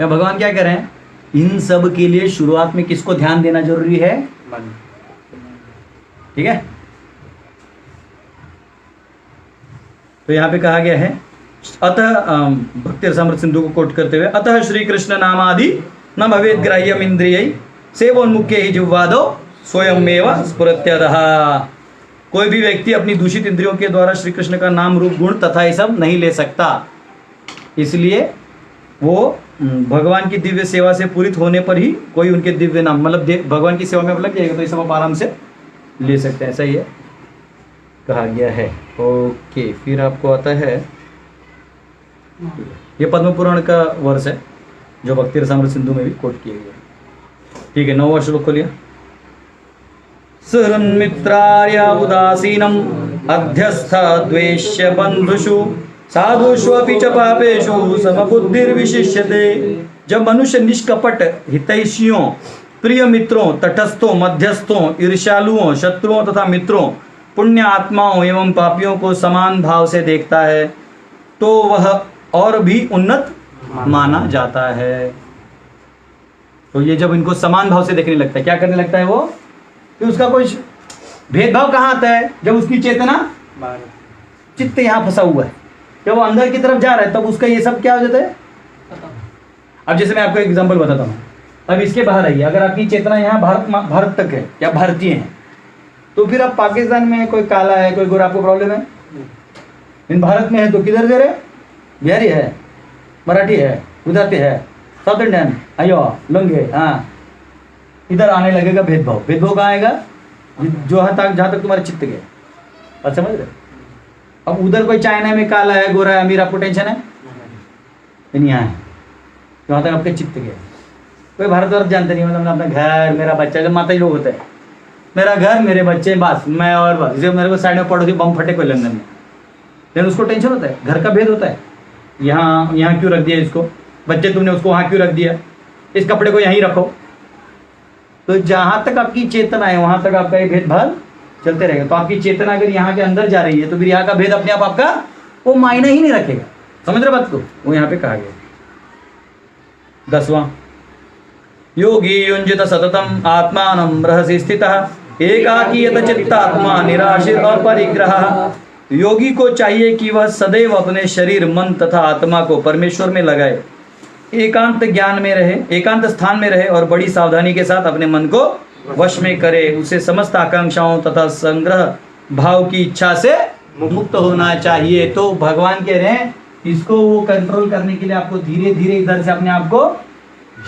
या भगवान क्या कह रहे हैं, इन सब के लिए शुरुआत में किसको ध्यान देना जरूरी है, मन। ठीक है, तो यहाँ पे कहा गया है, अतः भक्ति रसामृत सिंधु को कोट करते हुए, अतः श्री कृष्ण नामादि न भवेद ग्राह्यम इंद्रिय सेवोन्मुखे ही जिह्वादो स्वयमेव स्फुरत्यदः। कोई भी व्यक्ति अपनी दूषित इंद्रियों के द्वारा श्री कृष्ण का नाम रूप गुण तथा ये सब नहीं ले सकता। इसलिए वो भगवान की दिव्य सेवा से पूरित होने पर ही कोई उनके दिव्य नाम, मतलब भगवान की सेवा में लग जाएगा तो ये सब आप आराम से ले सकते हैं। ऐसा ही है, कहा गया है। ओके, फिर आपको आता है, ये पद्म पुराण का वर्ष है जो भक्ति रसामृत सिंधु में भी कोट किया गया। ठीक है, 9वां श्लोक खोलिए। सुहृन्मित्रार्य उदासीनम अध्यस्थ द्वेष्य बंधुषु साधुष्वपि च पापेषु समबुद्धिर्विशिष्यते। जब मनुष्य निष्कपट हितैषियों, प्रिय मित्रों, तटस्थों, मध्यस्थों, ईर्ष्यालुओं, शत्रुओं तथा मित्रों, पुण्य आत्माओं एवं पापियों को समान भाव से देखता है तो वह और भी उन्नत माना जाता है। तो ये जब इनको समान भाव से देखने लगता है, क्या करने लगता है वो, कि उसका कोई भेदभाव कहाँ आता है, जब उसकी चेतना, चित्त यहाँ फंसा हुआ है, जब वो अंदर की तरफ जा रहा है तब उसका ये सब क्या हो जाता है। अब जैसे मैं आपको एक एग्जांपल बताता हूँ, अब इसके बाहर आइए, अगर आपकी चेतना यहाँ भारत तक है या भारतीय है, तो फिर आप पाकिस्तान में कोई काला है, कोई गोरा, आपको प्रॉब्लम है। इन भारत में है तो किधर से रहे, बिहारी है, मराठी है, गुजराती है, साउथ इंडियन, अयो लंगे, हाँ, इधर आने लगेगा भेदभाव। भेदभाव कहाँ आएगा, जहाँ तक तुम्हारे चित्त गए। बात समझ रहे? अब उधर कोई चाइना में काला है, गोरा है, अमीर, आपको टेंशन है नहीं, यहाँ है जहाँ तक आपके चित्त गए। कोई भारत जानते नहीं, मतलब अपना घर, मेरा बच्चा, जब माता ही लोग होते हैं, मेरा घर, मेरे बच्चे, बस मैं और बस। जब मेरे को साइड में पड़ोसी बम फटे कोई लंदन में, लेकिन उसको टेंशन होता है, घर का भेद होता है, यहाँ क्यों रख दिया इसको, बच्चे तुमने उसको वहां क्यों रख दिया, इस कपड़े को यहीं रखो। तो जहां तक आपकी चेतना है वहां तक आपका ये भेदभाव चलते रहेगा। तो आपकी चेतना अगर यहाँ के अंदर जा रही है तो फिर यहाँ का भेद अपने आप आपका वो मायने ही नहीं रखेगा। समझ रहे बात को, वो यहाँ पे कहा गया। 10वां, योगी युंजित सततम आत्मानं रहसि स्थितः एकाकीयत चित्तात्मा निराशिर अपरिग्रह। योगी को चाहिए कि वह सदैव अपने शरीर, मन तथा आत्मा को परमेश्वर में लगाए, एकांत ज्ञान में रहे, एकांत स्थान में रहे और बड़ी सावधानी के साथ अपने मन को वश में करे। उसे समस्त आकांक्षाओं तथा संग्रह भाव की इच्छा से मुक्त होना चाहिए। तो भगवान कह रहे हैं इसको वो कंट्रोल करने के लिए आपको धीरे धीरे इधर से अपने आप को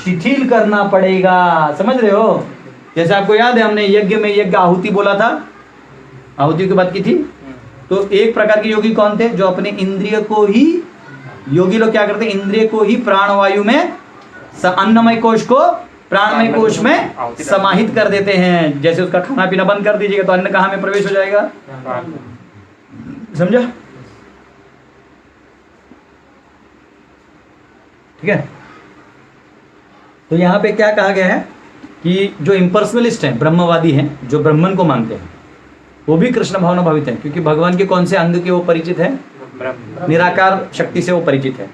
शिथिल करना पड़ेगा। समझ रहे हो? जैसे आपको याद है हमने यज्ञ में यज्ञ आहुति बोला था, आहुति की बात की थी। तो एक प्रकार के योगी कौन थे? जो अपने इंद्रिय को ही, योगी लोग क्या करते हैं, इंद्रिय को ही प्राणवायु में, अन्नमय कोश को प्राणमय कोश में समाहित कर देते हैं। जैसे उसका खाना पीना बंद कर दीजिएगा तो अन्न कहाँ में प्रवेश हो जाएगा? समझा? ठीक है। तो यहाँ पे क्या कहा गया है कि जो इम्पर्सनलिस्ट हैं, ब्रह्मवादी हैं, जो ब्रह्मन को मानते हैं, वो भी कृष्ण भावना भावित हैं, क्योंकि भगवान के कौन से अंग के वो परिचित है? निराकार शक्ति से वो परिचित है।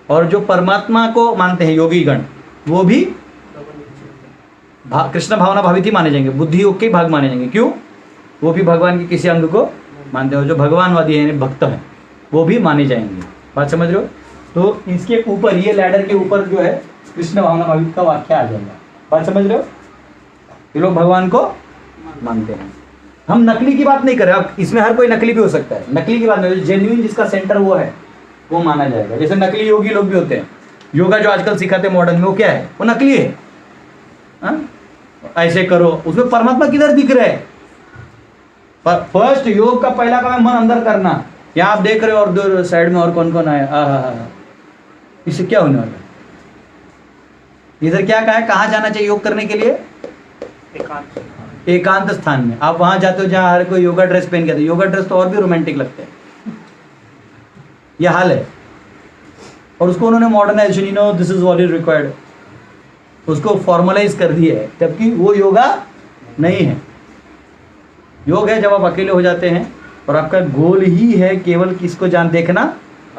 और जो परमात्मा को मानते हैं योगी गण, वो भी कृष्ण भावना भावित ही माने जाएंगे, बुद्धि योग के भाग माने जाएंगे। क्यों? वो भी भगवान के किसी अंग को मानते हैं। जो भगवानवादी है, भक्त हैं, वो भी माने जाएंगे। बात समझ रहे हो? तो इसके ऊपर, ये लैडर के ऊपर जो है कृष्ण भावना भावित का वाक्य आ जाएगा। बात समझ रहे हो? ये लोग भगवान को मानते हैं। हम नकली की बात नहीं कर रहे। अब इसमें हर कोई नकली भी हो सकता है, नकली की बात नहीं, जेन्युइन जिसका सेंटर वो है वो माना जाएगा। जैसे नकली योगी लोग भी होते हैं। योगा जो आजकल सिखाते हैं मॉडर्न में, वो क्या है? वो नकली है। ऐसे करो, उसमें परमात्मा किधर दिख रहा है? पर फर्स्ट योग का पहला काम है मन अंदर करना। यहाँ आप देख रहे हो और दो साइड में और कौन कौन आया, इससे क्या होने वाला है? इधर क्या कहा है, कहाँ जाना चाहिए योग करने के लिए? एकांत स्थान में। आप वहां जाते हो जहां हर कोई योगा ड्रेस पहन के आते। योगा ड्रेस तो और भी रोमांटिक लगते हैं। यह हाल है। और उसको उन्होंने modernisation, you know this is what is required, उसको फॉर्मलाइज कर दिया है, जबकि वो योगा नहीं है। योग है जब आप अकेले हो जाते हैं और आपका गोल ही है केवल किसको देखना?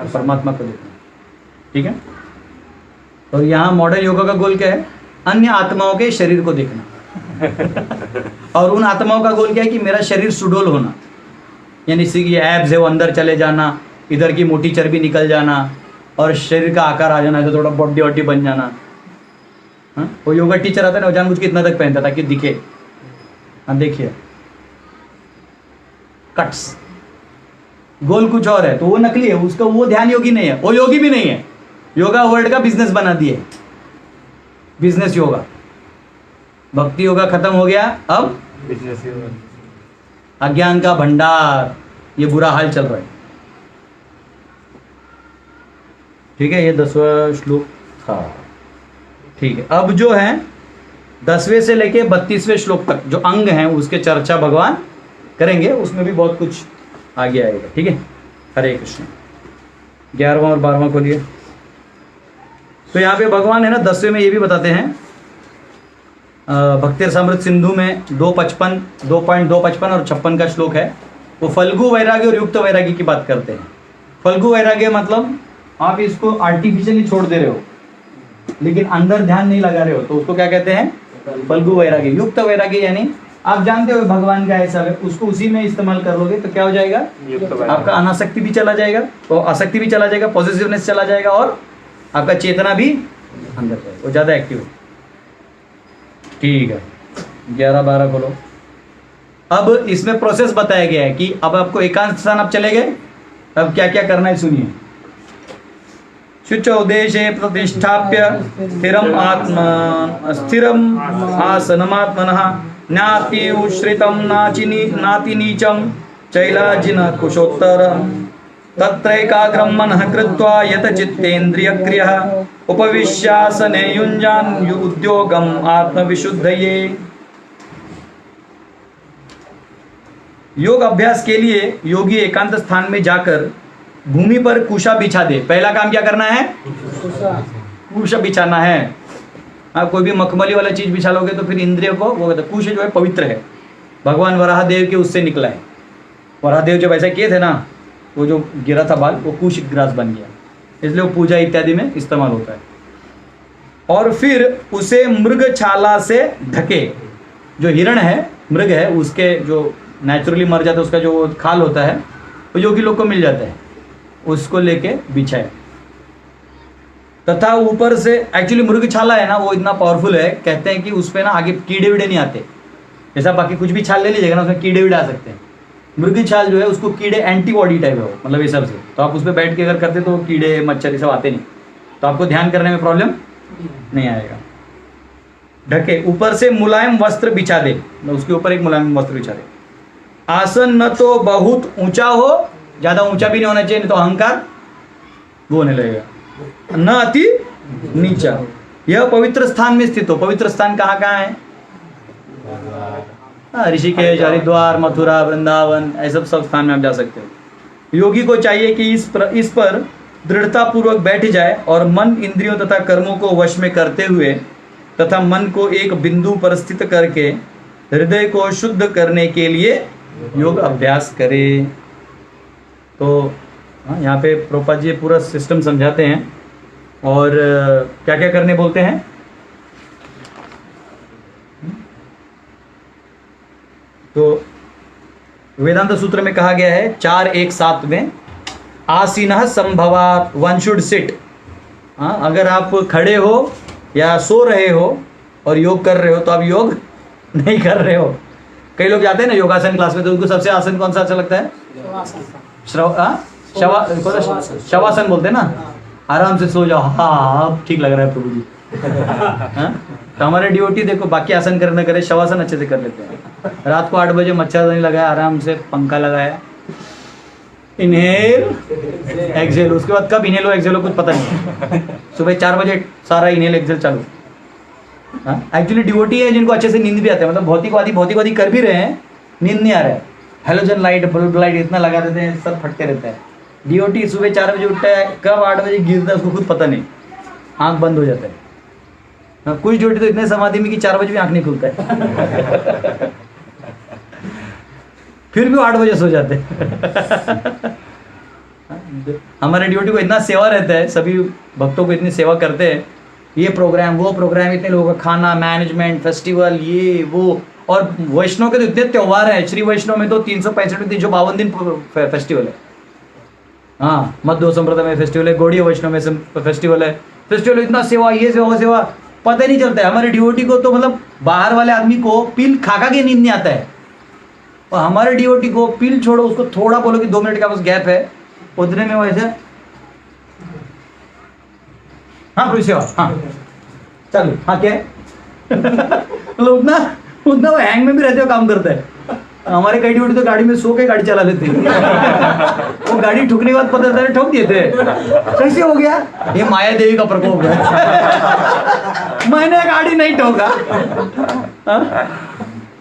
परमात्मा को देखना। ठीक है। और यहाँ मॉडर्न योगा का गोल क्या है? अन्य आत्माओं के शरीर को देखना। और उन आत्माओं का गोल क्या है कि मेरा शरीर सुडोल होना, यानी ये एब्स है वो अंदर चले जाना, इधर की मोटी चर्बी निकल जाना और शरीर का आकार आ जाना, तो थोड़ा बॉडी वॉडी बन जाना। वो योगा टीचर आता है ना, जानबूझ के इतना तक पहनता ताकि दिखे। हाँ देखिए, कट्स, गोल कुछ और है, तो वो नकली है। उसका वो ध्यान योगी नहीं है, वो योगी भी नहीं है। योगा वर्ल्ड का बिजनेस बना दिए, बिजनेस योगा। भक्ति योगा खत्म हो गया, अब बिजनेस योगा, अज्ञान का भंडार, ये बुरा हाल चल रहा है। ठीक है, ये 10वां श्लोक था। ठीक है, अब जो है 10वें से लेके 32वें श्लोक तक जो अंग हैं उसके चर्चा भगवान करेंगे। उसमें भी बहुत कुछ आगे आएगा। ठीक है, हरे कृष्ण। 11वां और 12वां खोलिए। तो यहाँ पे भगवान है ना 10वें में ये भी बताते हैं, भक्ति रसामृत सिंधु में 2.255 और 56 का श्लोक है। वो फल्गु वैराग्य और युक्त वैराग्य की बात करते हैं। फल्गु वैराग्य मतलब आप इसको आर्टिफिशियली छोड़ दे रहे हो लेकिन अंदर ध्यान नहीं लगा रहे हो, तो उसको क्या कहते हैं? फल्गु वैराग्य। युक्त वैराग्य यानी आप जानते हो भगवान का ऐसा है, उसको उसी में इस्तेमाल कर लोगे तो क्या हो जाएगा? आपका अनासक्ति भी चला जाएगा, तो आसक्ति भी चला जाएगा, पॉजिटिवनेस चला जाएगा और आपका चेतना भी अंदर जाएगा, वो ज़्यादा एक्टिव है। ठीक है, 11-12 खोलो। अब इसमें प्रोसेस बताया गया है कि अब आपको एकांत स्थान आप चले गए, अब क्या क्या करना है सुनिए। शुचौ देशे प्रतिष्ठाप्य स्थिरम आसनमात्मनः नाति उश्रितं नाति नीचं चैलाजिन कुशोत्तरं तत्रैकाग्रं मनः कृत्वा यत चित्तेन्द्रियक्रियः उपविश्यासने युञ्जान उद्योगम आत्मविशुद्धये। योग अभ्यास के लिए योगी एकांत स्थान में जाकर भूमि पर कुशा बिछा दे। पहला काम क्या करना है? कुश बिछाना है। हाँ, कोई भी मखमली वाला चीज बिछा लोगे तो फिर इंद्रियों को वो कहते हैं, कुश जो है पवित्र है, भगवान वराहदेव के उससे निकला है। वराहदेव जब ऐसा किए थे ना, वो जो गिरा था बाल वो कुश ग्रास बन गया, इसलिए वो पूजा इत्यादि में इस्तेमाल होता है। और फिर उसे मृग छाला से ढके, जो हिरण है मृग है उसके जो नेचुरली मर जाता है उसका जो खाल होता है वो योगी लोग को मिल जाता है, उसको लेके बिछाए। तथा ऊपर से एक्चुअली मृग छाला है ना वो इतना पावरफुल है, कहते हैं कि उस पर ना आगे कीड़े वीड़े नहीं आते। जैसा बाकी कुछ भी छाल ले लीजिएगा ना उसमें कीड़े वीड़े आ सकते हैं, मृग छाल जो है उसको कीड़े एंटीबॉडी टाइप है वो, मतलब ये सब से, तो आप उस पर बैठ के अगर करते तो कीड़े मच्छर ये सब आते नहीं, तो आपको ध्यान करने में प्रॉब्लम नहीं आएगा। ढके, ऊपर से मुलायम वस्त्र बिछा दे, उसके ऊपर एक मुलायम वस्त्र बिछा दे। आसन न तो बहुत ऊंचा हो, ज्यादा ऊंचा भी नहीं होना चाहिए, नहीं तो अहंकार वो होने लगेगा, न अति नीचा। यह पवित्र स्थान में स्थित हो। पवित्र स्थान कहाँ कहाँ है? ऋषिकेश, हरिद्वार, मथुरा, वृंदावन, ऐसे सब स्थान में आप जा सकते हो। योगी को चाहिए कि इस पर दृढ़ता पूर्वक बैठ जाए और मन, इंद्रियों तथा कर्मों को वश में करते हुए तथा मन को एक बिंदु पर स्थित करके हृदय को शुद्ध करने के लिए योग अभ्यास करे। तो यहाँ पे प्रभुपाद जी पूरा सिस्टम समझाते हैं और क्या क्या करने बोलते हैं। तो वेदांत सूत्र में कहा गया है 4:1-7 में, आसीनः संभवात, वन शुड सिट। हाँ, अगर आप खड़े हो या सो रहे हो और योग कर रहे हो तो आप योग नहीं कर रहे हो। कई लोग जाते हैं ना योगासन क्लास में, तो उनको सबसे आसन कौन सा अच्छा लगता है? शवासन बोलते हैं ना, आराम से सो जाओ। हाँ, ठीक लग रहा है प्रभु जी। हाँ? तो हमारे ड्यूटी देखो, बाकी आसन करने करे, शवासन अच्छे से कर लेते हैं। रात को 8 बजे मच्छरदानी लगाया, आराम से पंखा लगाया, इनहेल एक्सहेल, उसके बाद कब इनहेल हो एक्सहेल हो कुछ पता नहीं। सुबह 4 बजे सारा इनहेल एक्सहेल चालू। एक्चुअली डिवोटी है जिनको अच्छे से नींद भी आता है, मतलब भौतिकवादी कर भी रहे हैं, नींद नहीं आ रहा है, हेलोजन लाइट, बल्ब लाइट इतना लगा देते हैं, सब फटते रहता है। डिवोटी सुबह 4 बजे उठता है, कब 8 बजे गिरता है उसको खुद पता नहीं, आंख बंद हो जाता है। कुछ डिवोटी तो इतने समाधि में कि 4 बजे भी आंख नहीं खुलता है। फिर भी 8 बजे सो जाते हैं। हमारे डिवोटी को इतना सेवा रहता है, सभी भक्तों को इतनी सेवा करते हैं, ये प्रोग्राम वो प्रोग्राम, इतने लोगों का खाना, मैनेजमेंट, फेस्टिवल, ये वो। और वैष्णव के तो इतने त्यौहार हैं, श्री वैष्णव में तो 365 में 352 दिन फेस्टिवल है। हाँ, मध्य संप्रदाय में फेस्टिवल है, गौड़ीय वैष्णव में फेस्टिवल है। फेस्टिवल इतना सेवा, ये सेवा वो सेवा, पता ही नहीं चलता है। हमारे डिवोटी को तो मतलब बाहर वाले आदमी को पिल खा के नींद नहीं आता है, और हमारे डिवोटी को पिल छोड़ो, उसको थोड़ा बोलो कि 2 मिनट का बस गैप है, उतने में वैसे हाँ प्रभु सेवा, हाँ चलो, हाँ क्या है। मतलब उतना वो हैंग में भी रहते हो, काम करता है। हमारे कई डिवोटी तो गाड़ी में सो के गाड़ी चला लेते हैं। वो गाड़ी ठुकने के बाद पता चला ठोक दिए थे, कैसे हो गया? ये माया देवी का प्रकोप है। मैंने गाड़ी नहीं ठोका।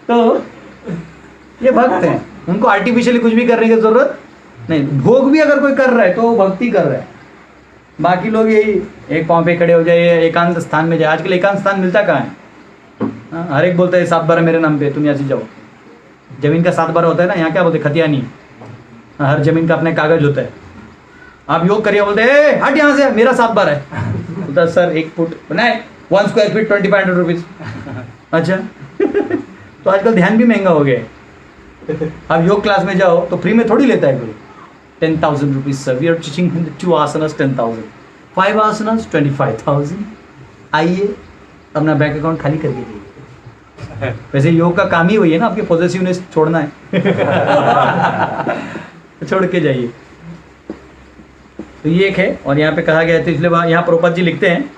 तो ये भक्त हैं, उनको आर्टिफिशियली कुछ भी करने की जरूरत नहीं। भोग भी अगर कोई कर रहा है तो वो भक्ति कर रहा है। बाकी लोग यही एक पाँव पे खड़े हो जाए, एकांत स्थान में जाए। आजकल एकांत स्थान मिलता कहाँ है? हर एक बोलता है 7 बार मेरे नाम पे, तुम यहाँ से जाओ। जमीन का 7 बार होता है ना, यहाँ क्या बोलते हैं? खतियानी। हर जमीन का अपने कागज होता है। आप योग करिए, बोलते हैं हट यहाँ से, मेरा 7 बार है। बोलता सर 1 फुट बनाए, 1 स्क्वायर फीट 2500 रुपीज। अच्छा। तो आजकल ध्यान भी महंगा हो गया है। आप योग क्लास में जाओ तो फ्री में थोड़ी लेता है कोई। 10,000 rupees sir, we are teaching 2 asanas 10,000, 5 asanas 25,000। आइए अपना बैंक अकाउंट खाली करके जाइए। वैसे योग का काम ही वही है ना, आपके पॉजिटिवनेस छोड़ना है। छोड़ के जाइए। तो ये एक है, और यहाँ पे कहा गया है, इसलिए यहाँ प्रभुपाद जी लिखते हैं,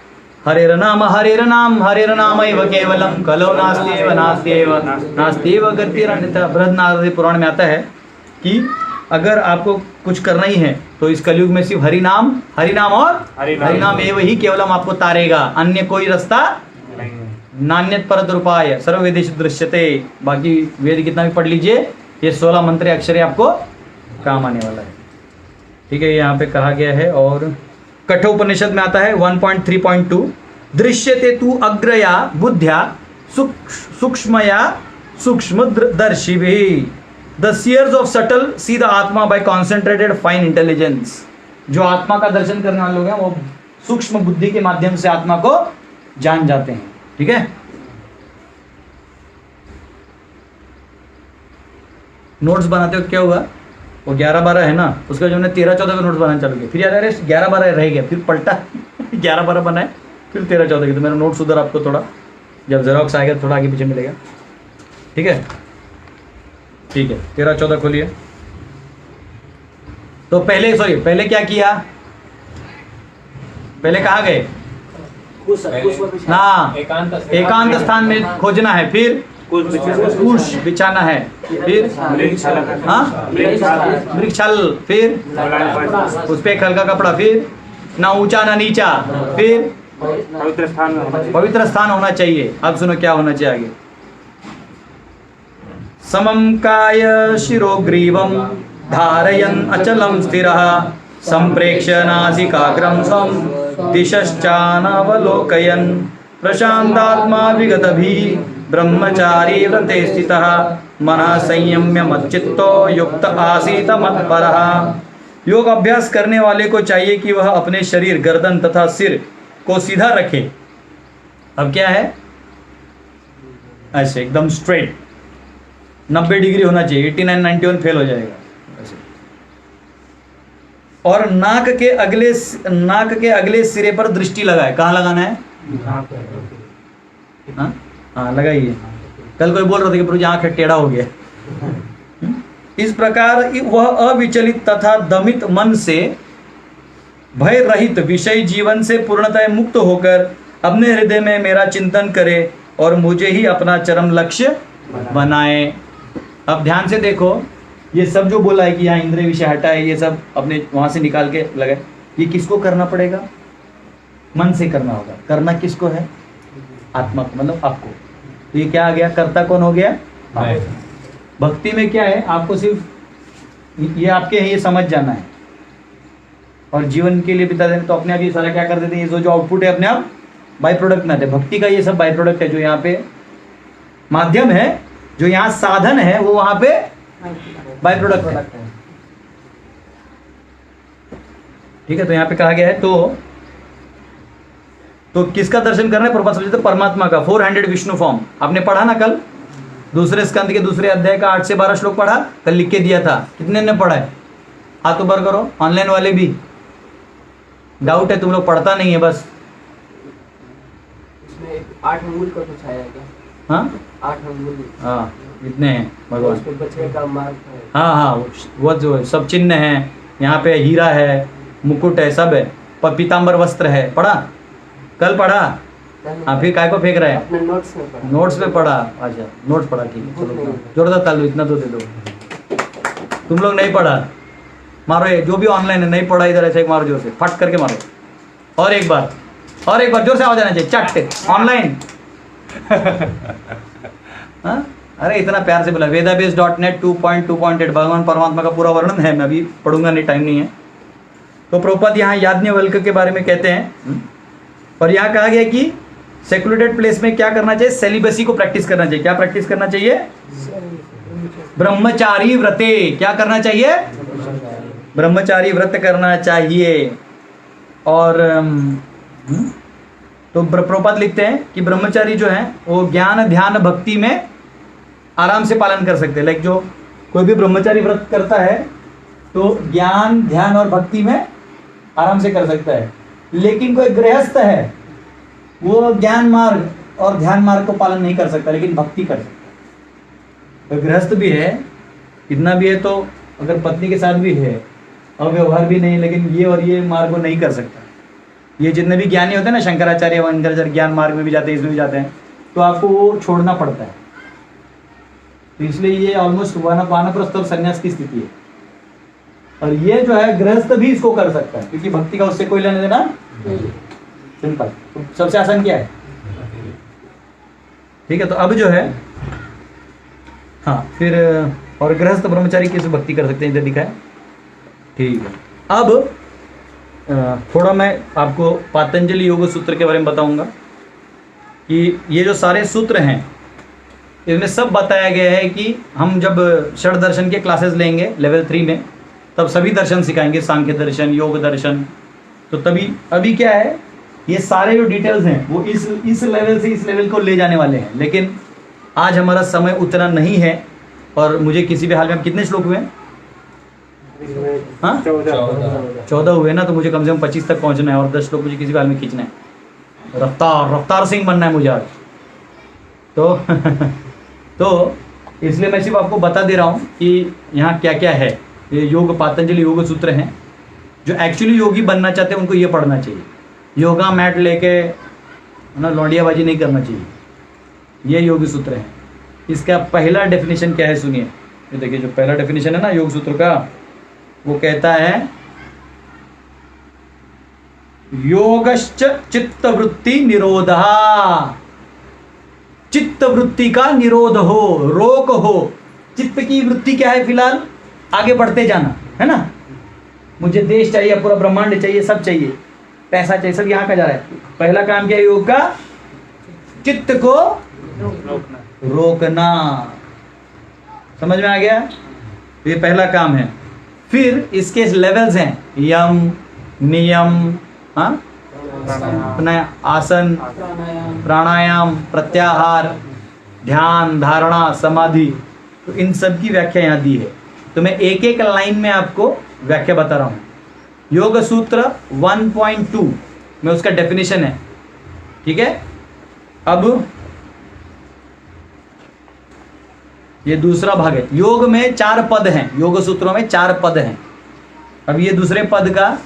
हरेर नाम एव केवलम, कलो नास्त्येव गतिरन्यथा। बृहन्नारद पुराण में आता है कि अगर आपको कुछ करना ही है तो इस कलयुग में सिर्फ हरिनाम और हरिनाम एव ही केवलम आपको तारेगा, अन्य कोई रास्ता नान्यत परद्रुपाय सर्ववेदेश दृश्यते। बाकी वेद कितना भी पढ़ लीजिए, ये 16 मंत्र अक्षर आपको काम आने वाला है। ठीक है, यहाँ पे कहा गया है। और कठोपनिषद में आता है 1.3.2, दृश्यते तु अग्रया बुद्ध्या सूक्ष्मया सूक्ष्मदर्शिभिः, the seers of subtle see the atma by concentrated fine intelligence. जो आत्मा का दर्शन करने वाले लोग हैं वो सूक्ष्म बुद्धि के माध्यम से आत्मा को जान जाते हैं। ठीक है, नोट्स बनाते हो क्या हुआ, वो 11-12 है ना, उसका जो हमने 13-14 के नोट्स बनाना चालू किया, फिर याद आ रहा है 11-12 रह गया, फिर पलटा 11-12 बनाए, फिर 13-14 की। तो मेरा नोट्स उधर आपको थोड़ा जब जेरोक्स आएगा थोड़ा आगे पीछे मिलेगा। ठीक है, ठीक है, 13-14 खोलिए। तो पहले क्या किया, पहले कहाँ गए ना, एकांत स्थान में खोजना है, फिर कुश बिछाना है, फिर वृक्षाल, फिर उस पे एक हल्का कपड़ा, फिर ना ऊंचा ना नीचा, फिर पवित्र स्थान होना चाहिए। अब सुनो क्या होना चाहिए आगे, समम काय शिरोग्रीवम धारयन् अचलम स्थिरः संप्रेक्ष्य नासिकाग्रं स्वं दिशश्चानवलोकयन् प्रशान्तात्मा विगतभिः ब्रह्मचारी व्रते स्थितः मनः संयम्य मच्चित्तो युक्त आसीत मत्परः। योग अभ्यास करने वाले को चाहिए कि वह अपने शरीर, गर्दन तथा सिर को सीधा रखे। अब क्या है, ऐसे एकदम स्ट्रेट 90 डिग्री होना चाहिए, 89, 91 फेल हो जाएगा ऐसे। और नाक के अगले सिरे पर दृष्टि लगाए। कहाँ लगाना है, हाँ लगाइए। कल कोई बोल रहा था कि प्रभु आंख टेढ़ा हो गया। इस प्रकार वह अविचलित तथा दमित मन से भय रहित विषय जीवन से पूर्णतः मुक्त होकर अपने हृदय में मेरा चिंतन करे और मुझे ही अपना चरम लक्ष्य बनाए। अब ध्यान से देखो, ये सब जो बोला है कि यहाँ इंद्रिय विषय हटाए, ये सब अपने वहां से निकाल के लगाए, ये किसको करना पड़ेगा, मन से करना होगा। करना किसको है, आत्मा को, मतलब आपको। तो ये क्या आ गया, कर्ता कौन हो गया, भक्ति में क्या है, आपको सिर्फ ये आपके है, ये समझ जाना है और जीवन के लिए बिता देना। तो अपने आप ये सारा क्या कर देते हैं, ये जो आउटपुट है अपने आप बाय प्रोडक्ट में आते हैं। भक्ति का ये सब बाय प्रोडक्ट है, जो यहाँ पे माध्यम है, जो यहाँ साधन है, वो वहां पे बाय प्रोडक्ट है। ठीक है, तो यहाँ पे कहा गया है तो किसका दर्शन करना है, प्रभुपाद समझे तो परमात्मा का। 400 विष्णु फॉर्म आपने पढ़ा ना कल, दूसरे स्कंद के दूसरे अध्याय का 8 से 12 श्लोक पढ़ा, कल लिख के दिया था। कितने ने पढ़ा है, हाथ ऊपर करो, ऑनलाइन वाले भी। डाउट है, तुम लोग पढ़ता नहीं है बस। इसमें 8 अंगुल का कुछ आया क्या, हाँ 8 अंगुल, हाँ इतने हैं भगवान। उस पे बचने का मार्ग है। हाँ हाँ, वो जो सब चिन्ह हैं, यहाँ पे हीरा है, मुकुट है, सब है, पीताम्बर वस्त्र है। पढ़ा, कल पढ़ा। हाँ, फिर काय को फेंक रहे हैं, अपने नोट्स में पढ़ा। नोट्स में पढ़ा। अच्छा, नोट्स पढ़ा, ठीक है, चलो जोरदार ताली, इतना तो दे दो। तुम लोग नहीं पढ़ा, मारो ये जो भी ऑनलाइन है, नहीं पढ़ा इधर ऐसे एक मारो, जोर से फट करके मारो। और एक बार जोर से आवाज आना चाहिए, चट ऑनलाइन। हाँ, अरे इतना प्यार से बोला। vedabase.net 2.2.8 भगवान परमात्मा का पूरा वर्णन है, मैं अभी पढ़ूंगा नहीं, टाइम नहीं है। तो प्रभुपाद यहाँ याज्ञवल्क्य के बारे में कहते हैं, और यहाँ कहा गया कि सेक्लूडेड प्लेस में क्या करना चाहिए, सेलिबसी को प्रैक्टिस करना चाहिए। क्या प्रैक्टिस करना चाहिए, ब्रह्मचारी व्रते। क्या करना चाहिए, ब्रह्मचारी व्रत करना चाहिए। और तो प्रभुपाद लिखते हैं कि ब्रह्मचारी जो है वो ज्ञान ध्यान भक्ति में आराम से पालन कर सकते हैं। लाइक जो कोई भी ब्रह्मचारी व्रत करता है तो ज्ञान ध्यान और भक्ति में आराम से कर सकता है। लेकिन कोई गृहस्थ है वो ज्ञान मार्ग और ध्यान मार्ग को पालन नहीं कर सकता, लेकिन भक्ति कर सकता है। कोई गृहस्थ भी है, इतना भी है, तो अगर पत्नी के साथ भी है और व्यवहार भी नहीं, लेकिन ये और ये मार्ग को नहीं कर सकता। ये जितने भी ज्ञानी होते हैं ना, शंकराचार्य वंकराचार्य, ज्ञान मार्ग में भी जाते हैं, इसमें भी जाते हैं, तो आपको वो छोड़ना पड़ता है। तो इसलिए ये ऑलमोस्ट वानप्रस्थ और संन्यास की स्थिति है। और ये जो है गृहस्थ भी इसको कर सकता है, क्योंकि भक्ति का उससे कोई लेना देना, सिंपल। तो सबसे आसान क्या है, ठीक है। तो अब जो है, हाँ फिर और गृहस्थ ब्रह्मचारी किस भक्ति कर सकते हैं, इधर दिखा है, ठीक है। अब थोड़ा मैं आपको पातंजलि योग सूत्र के बारे में बताऊंगा कि ये जो सारे सूत्र हैं इसमें सब बताया गया है कि हम जब षड दर्शन के क्लासेस लेंगे लेवल 3 में तब सभी दर्शन सिखाएंगे, सांख्य दर्शन, योग दर्शन। तो तभी अभी क्या है, ये सारे जो डिटेल्स हैं वो इस लेवल से इस लेवल को ले जाने वाले हैं, लेकिन आज हमारा समय उतना नहीं है। और मुझे किसी भी हाल में, कितने श्लोक हुए हैं? हाँ 14 हुए ना, तो मुझे कम से कम 25 तक पहुंचना है और 10 श्लोक मुझे किसी भी हाल में खींचना है। रफ्तार सिंह बनना है मुझे आज तो तो इसलिए मैं सिर्फ आपको बता दे रहा हूँ कि यहाँ क्या क्या है। ये योग पातंजलि योग सूत्र हैं। जो एक्चुअली योगी बनना चाहते हैं उनको ये पढ़ना चाहिए। योगा मैट लेके ना लौंडियाबाजी नहीं करना चाहिए। ये योग सूत्र है। इसका पहला डेफिनेशन क्या है सुनिए। ये देखिए जो पहला डेफिनेशन है ना योग सूत्र का, वो कहता है योगश्च चित्तवृत्ति निरोधः। चित्त वृत्ति का निरोध हो, रोक हो। चित्त की वृत्ति क्या है? फिलहाल आगे बढ़ते जाना है ना। मुझे देश चाहिए, पूरा ब्रह्मांड चाहिए, सब चाहिए, पैसा चाहिए, सब यहाँ का जा रहा है। पहला काम क्या है योग का? चित्त को रोकना। समझ में आ गया? ये पहला काम है। फिर इसके लेवल्स हैं, यम, नियम, हाँ, आसन, प्राणायाम, प्रत्याहार, ध्यान, धारणा, समाधि। तो इन सब की व्याख्या यहाँ दी है। तो मैं एक एक लाइन में आपको व्याख्या बता रहा हूँ। योग सूत्र 1.2 में उसका डेफिनेशन है, ठीक है। अब ये दूसरा भाग है। योग में 4 पद हैं, योग सूत्रों में 4 पद हैं। अब ये दूसरे पद का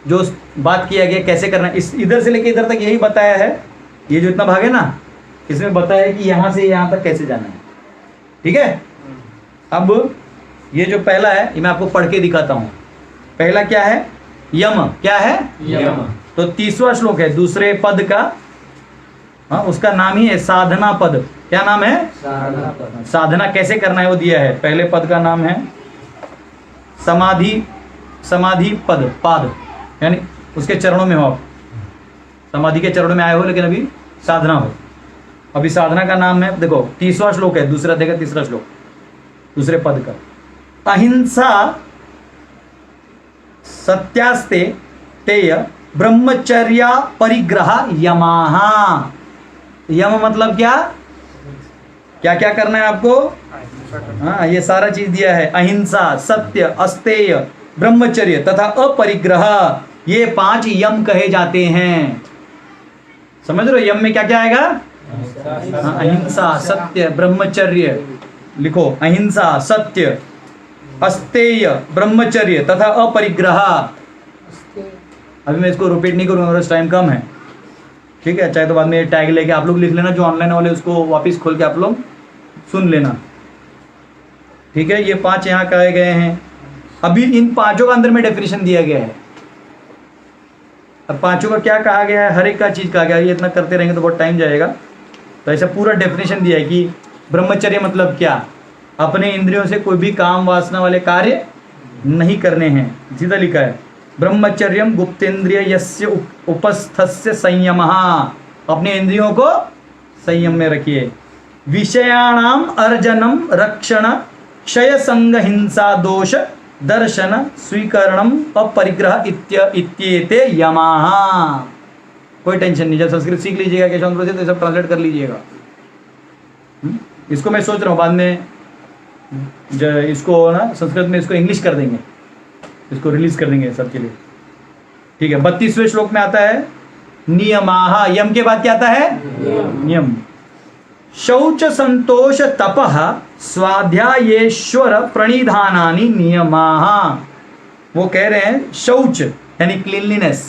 जो बात किया गया कैसे करना है, इस इधर से लेके इधर तक यही बताया है। ये जो इतना भाग है ना, इसमें बताया है कि यहाँ से यहाँ तक कैसे जाना है, ठीक है। अब ये जो पहला है ये मैं आपको पढ़ के दिखाता हूँ। पहला क्या है? यम। क्या है? यम। तो 30वां श्लोक है दूसरे पद का। हाँ, उसका नाम ही है साधना पद। क्या नाम है? साधना। साधना कैसे करना है वो दिया है। पहले पद का नाम है समाधि पद, पाद, यानी उसके चरणों में हो आप, समाधि के चरणों में आए हो, लेकिन अभी साधना हो। अभी साधना का नाम है, देखो 30वां श्लोक है दूसरा, देखा 3रा श्लोक दूसरे पद का। अहिंसा सत्यास्ते तेय ब्रह्मचर्य परिग्रह यमाहा। यम मतलब क्या क्या क्या करना है आपको? हाँ, ये सारा चीज दिया है। अहिंसा, सत्य, अस्तेय, ब्रह्मचर्य तथा अपरिग्रह, ये 5 यम कहे जाते हैं। समझ रहे हो? यम में क्या क्या आएगा? हाँ, अहिंसा, सत्य, ब्रह्मचर्य। लिखो, अहिंसा, सत्य, अस्तेय, ब्रह्मचर्य तथा अपरिग्रह। अभी मैं इसको रिपीट नहीं करूंगा, मेरा टाइम कम है, ठीक है। चाहे तो बाद में टैग लेके आप लोग लिख लेना, जो ऑनलाइन वाले उसको वापस खोल के आप लोग सुन लेना, ठीक है। ये 5 यहाँ कहे गए हैं। अभी इन 5 का अंदर में डेफिनेशन दिया गया है। अब 5 का क्या कहा गया है, हर एक का चीज कहा गया है। ये इतना करते रहेंगे तो बहुत टाइम जाएगा। तो ऐसा पूरा डेफिनेशन दिया है कि ब्रह्मचर्य मतलब क्या, अपने इंद्रियों से कोई भी काम वासना वाले कार्य नहीं करने हैं। सीधा लिखा है ब्रह्मचर्यम गुप्तेन्द्रिय यस्य उपस्थस्य संयमः। अपने इंद्रियों को संयम में रखिए। विषयाणाम अर्जनम रक्षण क्षय संग हिंसा दोष दर्शन स्वीकरणम अपरिग्रह इत्येते यमाः। कोई टेंशन नहीं, जब संस्कृत सीख लीजिएगा केशव से तो सब ट्रांसलेट कर लीजिएगा। इसको मैं सोच रहा हूँ बाद में इसको ना संस्कृत में इसको इंग्लिश कर देंगे, इसको रिलीज कर देंगे सबके लिए, ठीक है। 32वें श्लोक में आता है नियमाः। यम के बाद क्या आता है? नियम। शौच संतोष तपः स्वाध्यायेश्वर प्रणिधानानि नियमाः। वो कह रहे हैं शौच यानी क्लीनलीनेस,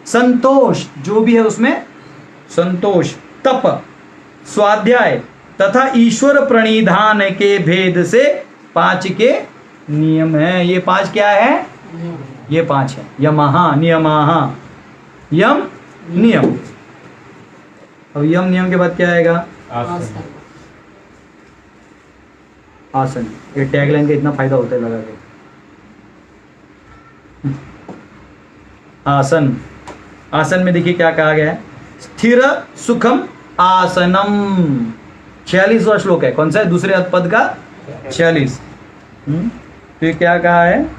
संतोष जो भी है उसमें संतोष, तप, स्वाध्याय तथा ईश्वर प्रणिधान के भेद से 5 के नियम है। ये 5 क्या है? ये 5 है। यमः नियमाः, यम नियम। अब यम नियम के बाद क्या आएगा? आसन। ये टैगलाइन का इतना फायदा होता है लगा के। आसन। आसन में देखिए क्या कहा गया है, स्थिर सुखम आसनम। 46वां श्लोक है, कौन सा है, दूसरे पद का 46। तो ये क्या कहा है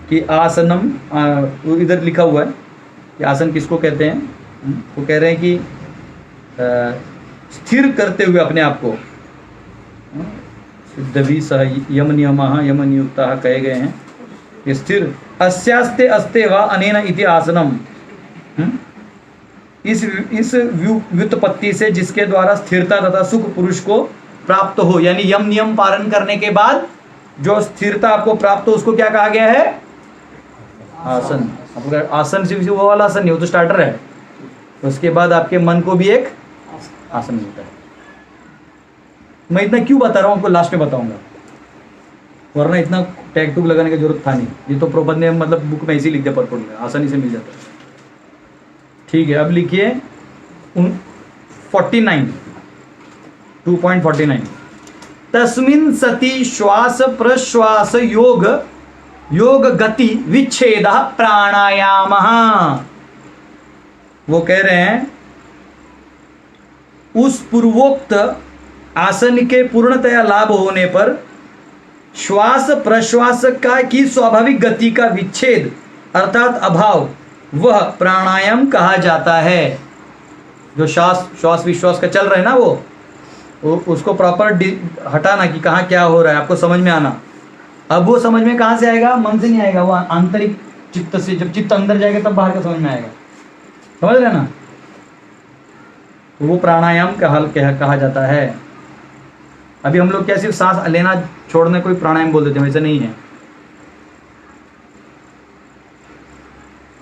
कि आसनम, वो इधर लिखा हुआ है कि आसन किसको कहते हैं। वो कह रहे हैं कि स्थिर करते हुए अपने आप को, सिद्धवी सह यम नियमः यम नियुक्तः कहे गए हैं। ये स्थिर अस्यास्ते अस्ते वा अनेन इति आसनम। इस व्युत्पत्ति से जिसके द्वारा स्थिरता तथा सुख पुरुष को प्राप्त हो, यानी यम नियम पालन करने के बाद जो स्थिरता आपको प्राप्त हो उसको क्या कहा गया है, आसन। अब आसन सिर्फ वो वाला आसन नहीं, वो तो स्टार्टर है। तो उसके बाद आपके मन को भी एक आसन मिलता है। मैं इतना क्यों बता रहा हूँ आपको लास्ट में बताऊंगा, वरना इतना टैग टूग लगाने की जरूरत था नहीं। ये तो प्रोपद ने मतलब बुक में ऐसे लिख दिया पर्पल में, आसानी से मिल जाता है। ठीक है, अब लिखिए 49, 2.49। तस्मिन् सति श्वास प्रश्वास योग योग गति विच्छेद प्राणायाम। वो कह रहे हैं उस पूर्वोक्त आसन के पूर्णतया लाभ होने पर श्वास प्रश्वास का की स्वाभाविक गति का विच्छेद अर्थात अभाव, वह प्राणायाम कहा जाता है। जो श्वास विश्वास का चल रहा है ना, वो उसको प्रॉपर हटाना कि कहाँ क्या हो रहा है, आपको समझ में आना। अब वो समझ में कहाँ से आएगा, मन से नहीं आएगा, वो आंतरिक चित्त से। जब चित्त अंदर जाएगा तब बाहर का समझ में आएगा, समझ रहे ना। तो वो प्राणायाम कहा जाता है। अभी हम लोग क्या सिर्फ सांस लेना छोड़ने कोई प्राणायाम बोल देते हैं, वैसे नहीं है।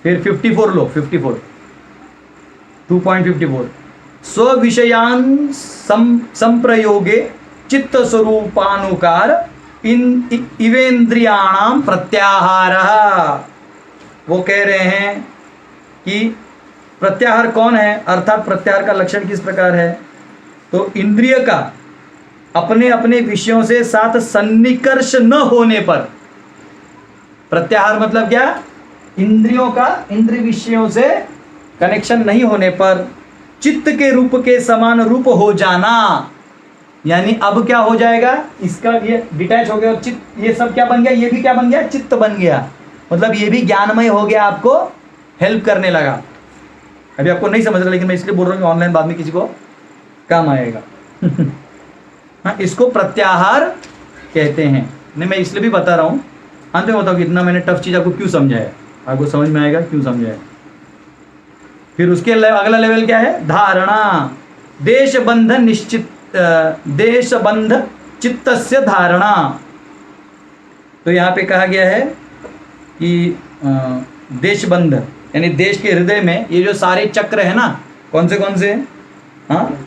फिर 54 लो, 54 2.54 स्विषयान संप्रयोगे चित्त स्वरूपानुकार इवेंद्रियाणाम प्रत्याहार। वो कह रहे हैं कि प्रत्याहार कौन है, अर्थात प्रत्याहार का लक्षण किस प्रकार है। तो इंद्रिय का अपने अपने विषयों से साथ सन्निकर्ष न होने पर, प्रत्याहार मतलब क्या, इंद्रियों का इंद्रिय विषयों से कनेक्शन नहीं होने पर चित्त के रूप के समान रूप हो जाना। यानी अब क्या हो जाएगा, इसका ये डिटैच हो गया और चित्त, ये सब क्या बन गया, ये भी क्या बन गया, चित्त बन गया। मतलब ये भी ज्ञानमय हो गया, आपको हेल्प करने लगा। अभी आपको नहीं समझ रहा, लेकिन मैं इसलिए बोल रहा हूँ कि ऑनलाइन बाद में किसी को काम आएगा। हाँ, इसको प्रत्याहार कहते हैं। नहीं, मैं इसलिए भी बता रहा हूँ, अंत में बताओ कि इतना मैंने टफ चीज़ आपको क्यों समझाया, आपको समझ में आएगा क्यों समझाया। फिर उसके अगला लेवल क्या है, धारणा। देश बंध चित्तस्य धारणा। तो यहाँ पे कहा गया है कि देशबंध यानी देश के हृदय में ये जो सारे चक्र है ना, कौन से, हाँ,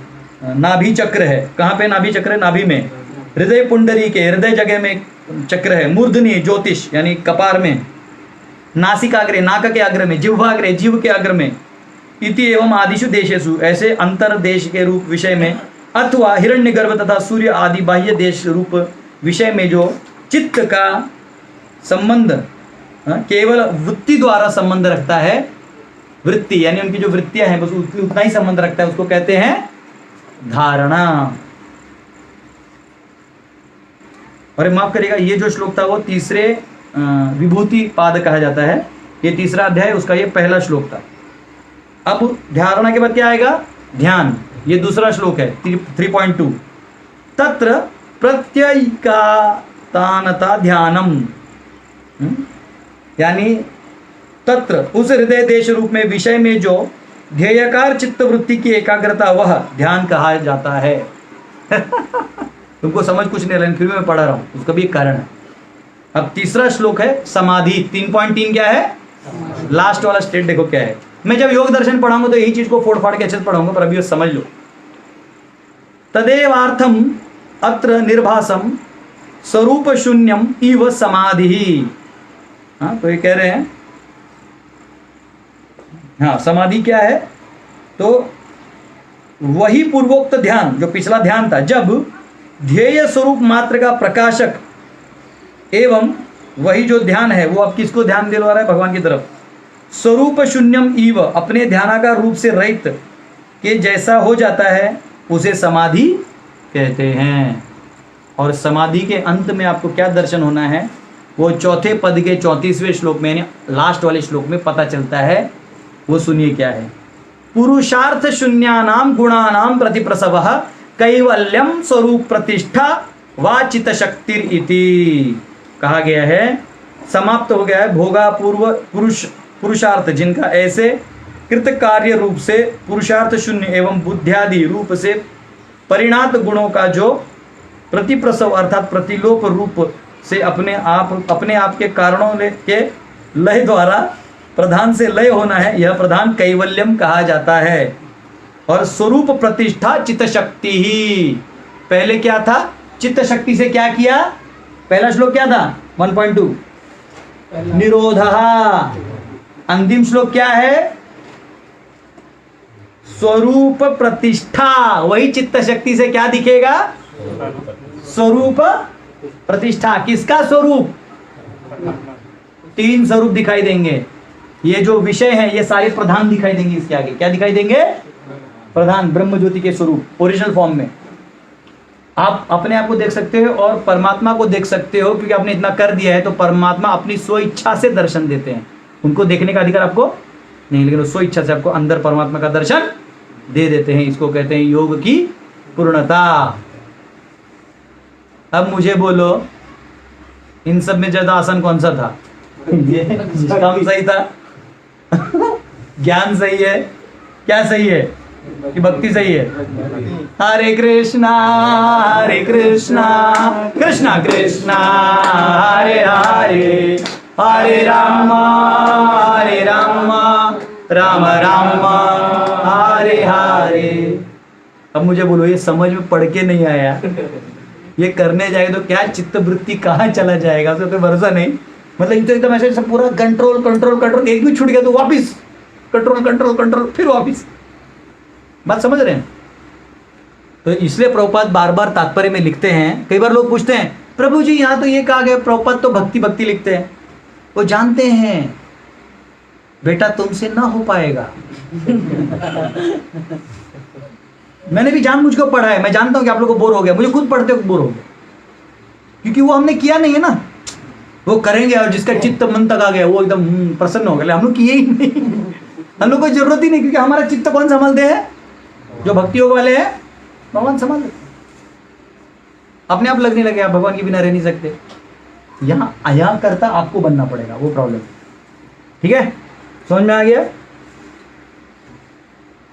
नाभि चक्र है। कहाँ पे नाभि चक्र है, नाभि में। हृदय पुंडरी के हृदय जगह में चक्र है। मूर्धनी ज्योतिष यानी कपार में। नासिकाग्रे नाक के अग्र में। जिह्वाग्रे जीव के अग्र में। इति एवं आदिशु देशेषु ऐसे अंतर देश के रूप विषय में, अथवा हिरण्यगर्भ तथा सूर्य आदि बाह्य देश रूप विषय में जो चित्त का संबंध केवल वृत्ति द्वारा संबंध रखता है, वृत्ति यानी उनकी जो वृत्तियां हैं बस उतना ही संबंध रखता है, उसको कहते हैं धारणा। और माफ करिएगा, ये जो श्लोक था वो तीसरे विभूति पाद कहा जाता है। ये तीसरा अध्याय, उसका ये पहला श्लोक था। अब धारणा के बाद क्या आएगा, ध्यान। ये दूसरा श्लोक है 3.2। तत्र प्रत्ययिकातानता ध्यानम, यानी तत्र उस हृदय देश रूप में विषय में जो ध्येयकार चित्त वृत्ति की एकाग्रता, वह ध्यान कहा जाता है। तुमको समझ कुछ नहीं, फिर भी मैं पढ़ा रहा हूं, उसका भी एक कारण है। अब तीसरा श्लोक है समाधि। 3.3 क्या है, लास्ट वाला स्टेट देखो क्या है। मैं जब योग दर्शन पढ़ाऊंगा तो यही चीज को फोड़ फाड़ के अच्छे से पढ़ाऊंगा, पर अभी समझ लो। तदेवार्थम अत्र निर्भासम स्वरूप शून्यम इव समाधि। हाँ, तो ये कह रहे हैं, हाँ, समाधि क्या है, तो वही पूर्वोक्त ध्यान जो पिछला ध्यान था, जब ध्येय स्वरूप मात्र का प्रकाशक एवं वही जो ध्यान है वो अब किसको ध्यान दिलवा रहा है, भगवान की तरफ। स्वरूप शून्यम इव, अपने ध्यानाकार रूप से रहित के जैसा हो जाता है उसे समाधि कहते हैं। और समाधि के अंत में आपको क्या दर्शन होना है, वो चौथे पद के 34वें श्लोक में, यानी लास्ट वाले श्लोक में पता चलता है। वो सुनिए क्या है। पुरुषार्थ शून्यानाम गुणानाम प्रतिप्रसवः कैवल्यम स्वरूप प्रतिष्ठा वाचित शक्तिर इति। कहा गया है, समाप्त हो गया है भोगा पूर्व पुरुषार्थ, जिनका ऐसे कृत कार्य रूप से पुरुषार्थ शून्य एवं बुद्ध्यादि रूप से परिणात गुणों का जो प्रतिप्रसव अर्थात प्रतिलोप रूप से अपने आप के कारणों के लय द्वारा प्रधान से लय होना है, यह प्रधान कैवल्यम कहा जाता है। और स्वरूप प्रतिष्ठा चित्त शक्ति ही। पहले क्या था, चित्त शक्ति से क्या किया, पहला श्लोक क्या था 1.2 निरोधः, अंतिम श्लोक क्या है स्वरूप प्रतिष्ठा। वही चित्त शक्ति से क्या दिखेगा, स्वरूप प्रतिष्ठा। किसका स्वरूप, 3 स्वरूप दिखाई देंगे। ये जो विषय है ये सारे प्रधान दिखाई देंगे, इसके आगे क्या दिखाई देंगे, प्रधान ब्रह्म ज्योति के स्वरूप ओरिजिनल फॉर्म में। आप अपने आप को देख सकते हो और परमात्मा को देख सकते हो, क्योंकि आपने इतना कर दिया है तो परमात्मा अपनी स्व इच्छा से दर्शन देते हैं। उनको देखने का अधिकार आपको नहीं, लेकिन स्व इच्छा से आपको अंदर परमात्मा का दर्शन दे देते हैं। इसको कहते हैं योग की पूर्णता। अब मुझे बोलो, इन सब में ज्यादा आसन कौन सा था, ये काम सही था ज्ञान सही है, क्या सही है कि भक्ति सही है। हरे कृष्णा कृष्णा कृष्णा हरे हरे, हरे राम राम राम हरे हरे। अब मुझे बोलो, ये समझ में पढ़ के नहीं आया, ये करने जाएगा तो क्या चित्त वृत्ति कहाँ चला जाएगा, उसका कोई भरोसा नहीं। मतलब तो एकदम ऐसे पूरा कंट्रोल कंट्रोल कंट्रोल, एक भी छूट गया तो वापिस कंट्रोल कंट्रोल कंट्रोल, फिर वापिस। बात समझ रहे हैं? तो इसलिए प्रभुपाद बार बार तात्पर्य में लिखते हैं। कई बार लोग पूछते हैं प्रभु जी यहाँ तो ये कहा गया, प्रभुपाद तो भक्ति भक्ति लिखते हैं। वो जानते हैं बेटा तुमसे ना हो पाएगा मैंने भी जानबूझ कर पढ़ा है, मैं जानता हूं कि आप लोगों को बोर हो गया, मुझे खुद पढ़ते हुए बोर हो गया, क्योंकि वो हमने किया नहीं है ना। वो करेंगे और जिसका चित्त मन तक आ गया वो एकदम प्रसन्न हो गया। हम लोग किए ही नहीं, हम लोग को जरूरत ही नहीं, क्योंकि हमारा चित्त कौन संभालते हैं, जो भक्ति योग वाले हैं भगवान संभाल लेते। अपने आप लगने लगे आप भगवान के बिना रह नहीं सकते। यहाँ आया करता आपको बनना पड़ेगा, वो प्रॉब्लम। ठीक है, समझ में आ गया?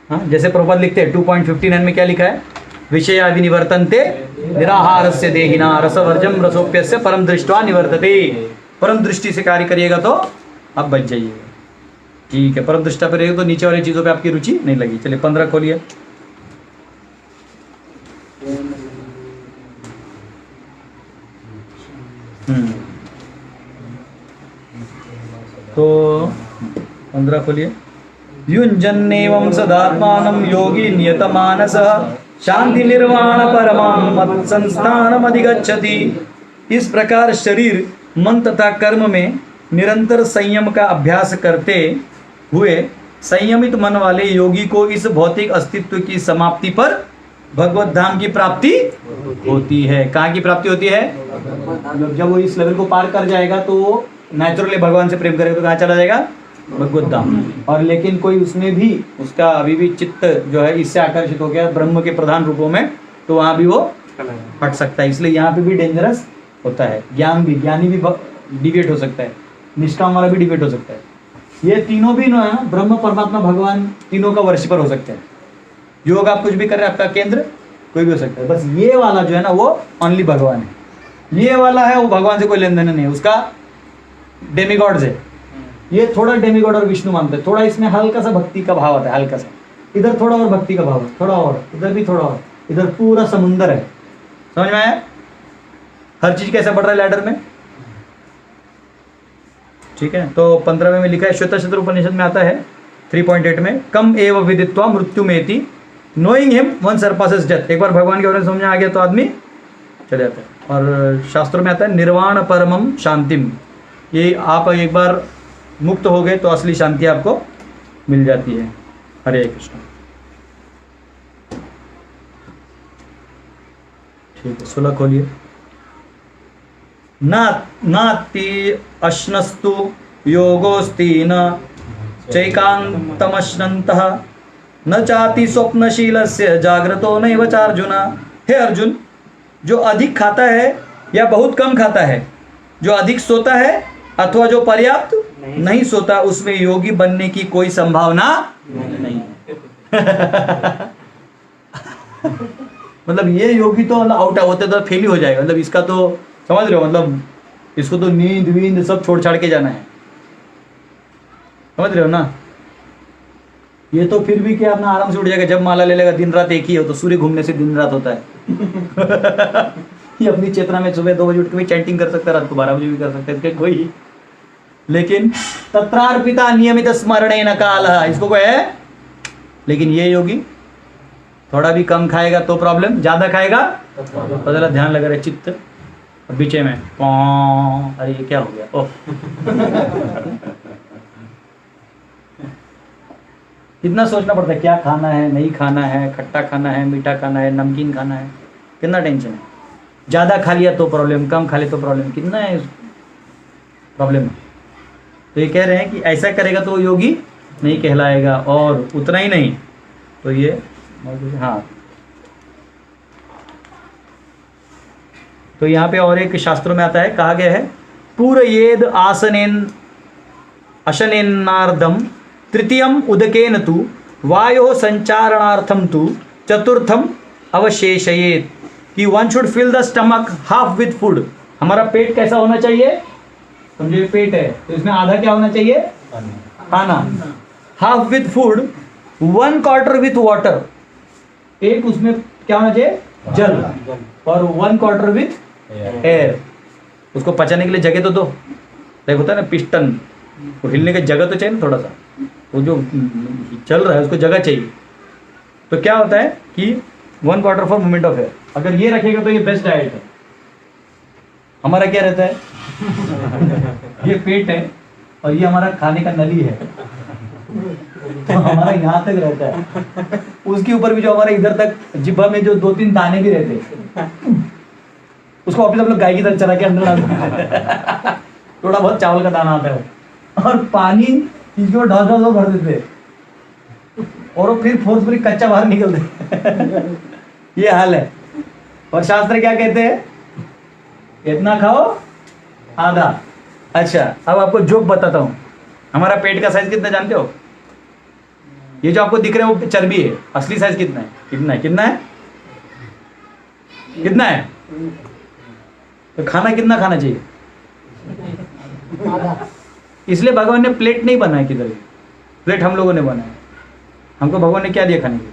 हाँ, जैसे प्रभुपाद लिखते हैं 2.59 में क्या लिखा है, विषया विनिवर्तन्ते निराहारस्य देहिना रसवर्जम रसोप्यस्य परम दृष्ट्वा निवर्तते। परम दृष्टि से कार्य करिएगा तो आप बच जाइएगा। ठीक है, परम दृष्टा पर रहेगा तो नीचे वाली चीजों पे आपकी रुचि नहीं लगी। चलिए 15 खोलिए। तो 15 खोलिए। युञ्जन्नेवं सदात्मानं योगी नियतमानसः शांति निर्वाण परमां संस्थानम अधिगच्छति। इस प्रकार शरीर मन तथा कर्म में निरंतर संयम का अभ्यास करते हुए संयमित मन वाले योगी को इस भौतिक अस्तित्व की समाप्ति पर भगवत धाम की प्राप्ति होती है। कहाँ की प्राप्ति होती है? जब वो इस लेवल को पार कर जाएगा तो वो नेचुरली भगवान से प्रेम करेगा तो कहाँ चला जाएगा? भगवत धाम। और लेकिन कोई उसमें भी उसका अभी भी चित्त जो है इससे आकर्षित हो गया ब्रह्म के प्रधान रूपों में, तो वहाँ भी वो हट सकता है। इसलिए यहाँ पे भी डेंजरस होता है। ज्ञानी भी डिवेट हो सकता है, निष्काम वाला भी डिवेट हो सकता है। ये तीनों भी ना ब्रह्म परमात्मा भगवान तीनों का वर्शिपर हो सकते हैं। योग आप कुछ भी कर रहे हैं, आपका केंद्र कोई भी हो सकता है। बस ये वाला जो है ना वो ओनली भगवान है। ये वाला है वो भगवान से कोई लेन देन नहीं है, उसका डेमिगॉड्स है। ये थोड़ा डेमिगॉड और विष्णु मानते हैं, थोड़ा इसमें हल्का सा भक्ति का भाव आता है, हल्का सा। इधर थोड़ा और भक्ति का भाव है, थोड़ा और, इधर भी थोड़ा और, इधर पूरा समुंदर है। समझ में आया? हर चीज कैसे बढ़ रहा है लैडर में। ठीक है, तो 15वें में लिखा है, श्वेतशत्र उपनिषद में आता है 3.8 में, कम एव विदित्वा मृत्यु मेति knowing him one surpasses death. एक बार भगवान के बारे में समझ में आ गया तो आदमी चले जाता है। और शास्त्रों में आता है निर्वाण परमम शांतिम। ये आप एक बार मुक्त हो गए तो असली शांति आपको मिल जाती है। हरे कृष्ण। ठीक है, 16 खोलिए। नाति अश्नस्तु योगोस्ति न चैकान्तमश्नन्तः न चाति स्वप्नशीलस्य जाग्रतो नैव चार्जुन। हे अर्जुन, जो अधिक खाता है या बहुत कम खाता है, जो अधिक सोता है अथवा जो पर्याप्त नहीं सोता, उसमें योगी बनने की कोई संभावना नहीं है। मतलब ये योगी तो मतलब आउट होते तो फेल ही हो जाएगा। मतलब इसका तो समझ रहे हो, मतलब इसको तो नींद वींद सब छोड़ छाड़ के जाना है, समझ रहे हो ना। ये तो फिर भी क्या अपना आराम से उठ जाएगा, जब माला ले लेगा। दिन रात एक ही हो, तो सूर्य घूमने से दिन रात होता है। ये अपनी चेतना में सुबह 2 बजे उठ के भी चैंटिंग कर सकता है, रात को 12 बजे भी कर सकता है, इसके कोई। लेकिन तत्रार्पिता नियमित स्मरणेन कालः, इसको कोई है। लेकिन ये योगी थोड़ा भी कम खाएगा तो प्रॉब्लम, ज्यादा खाएगा तो जरा ध्यान लगा रहे चित्त बीचे में। अरे ये क्या हो गया, ओह। कितना सोचना पड़ता है, क्या खाना है, नहीं खाना है, खट्टा खाना है, मीठा खाना है, नमकीन खाना है, कितना टेंशन है। ज़्यादा खा लिया तो प्रॉब्लम, कम खा लिया तो प्रॉब्लम, कितना है प्रॉब्लम। तो ये कह रहे हैं कि ऐसा करेगा तो योगी नहीं कहलाएगा। और उतना ही नहीं तो ये, हाँ, तो यहाँ पे और एक शास्त्रों में आता है, कहा गया है पूरयेद आसनेन अशनेन्नार्धम तृतीयम उदकेन तु वायो संचारणार्थम तु चतुर्थम अवशेषयेत। कि one should fill the stomach half with food. हमारा पेट कैसा होना चाहिए, समझो ये पेट है तो इसमें आधा क्या होना चाहिए, खाना। Half with food, 1/4 with water. एक उसमें क्या होना चाहिए, जल, और 1/4 विथ एयर। उसको पचाने के लिए जगह तो दो। एक होता है ना पिस्टन, वो हिलने की जगह तो चाहिए ना थोड़ा सा, वो जो चल रहा है उसको जगह चाहिए। तो क्या होता है कि 1/4 फॉर मूवमेंट ऑफ एयर। अगर ये रखेगा तो ये बेस्ट डाइट है। हमारा क्या रहता है, ये पेट है और ये हमारा खाने का नली है, तो हमारा यहाँ तक रहता है। उसके ऊपर भी जो हमारा इधर तक जिब्बा में जो 2-3 दाने भी रहते हैं, उसको वापिस हम लोग गाय की तरह चला के अंदर डालते। थोड़ा बहुत चावल का दाना आता है और पानी इसके ऊपर ढास भर देते और वो फिर फोर्सफुली कच्चा बाहर निकलते। ये हाल है। और शास्त्र क्या कहते हैं, इतना खाओ आधा। अच्छा, अब आपको जोक बताता हूँ। हमारा पेट का साइज कितना जानते हो? ये जो आपको दिख रहा है वो चर्बी है। असली साइज कितना है, कितना है, कितना है, कितना है? तो खाना कितना खाना चाहिए? इसलिए भगवान ने प्लेट नहीं बनाया किधर भी। प्लेट हम लोगों ने बनाया। हमको भगवान ने क्या दिया खाने के लिए?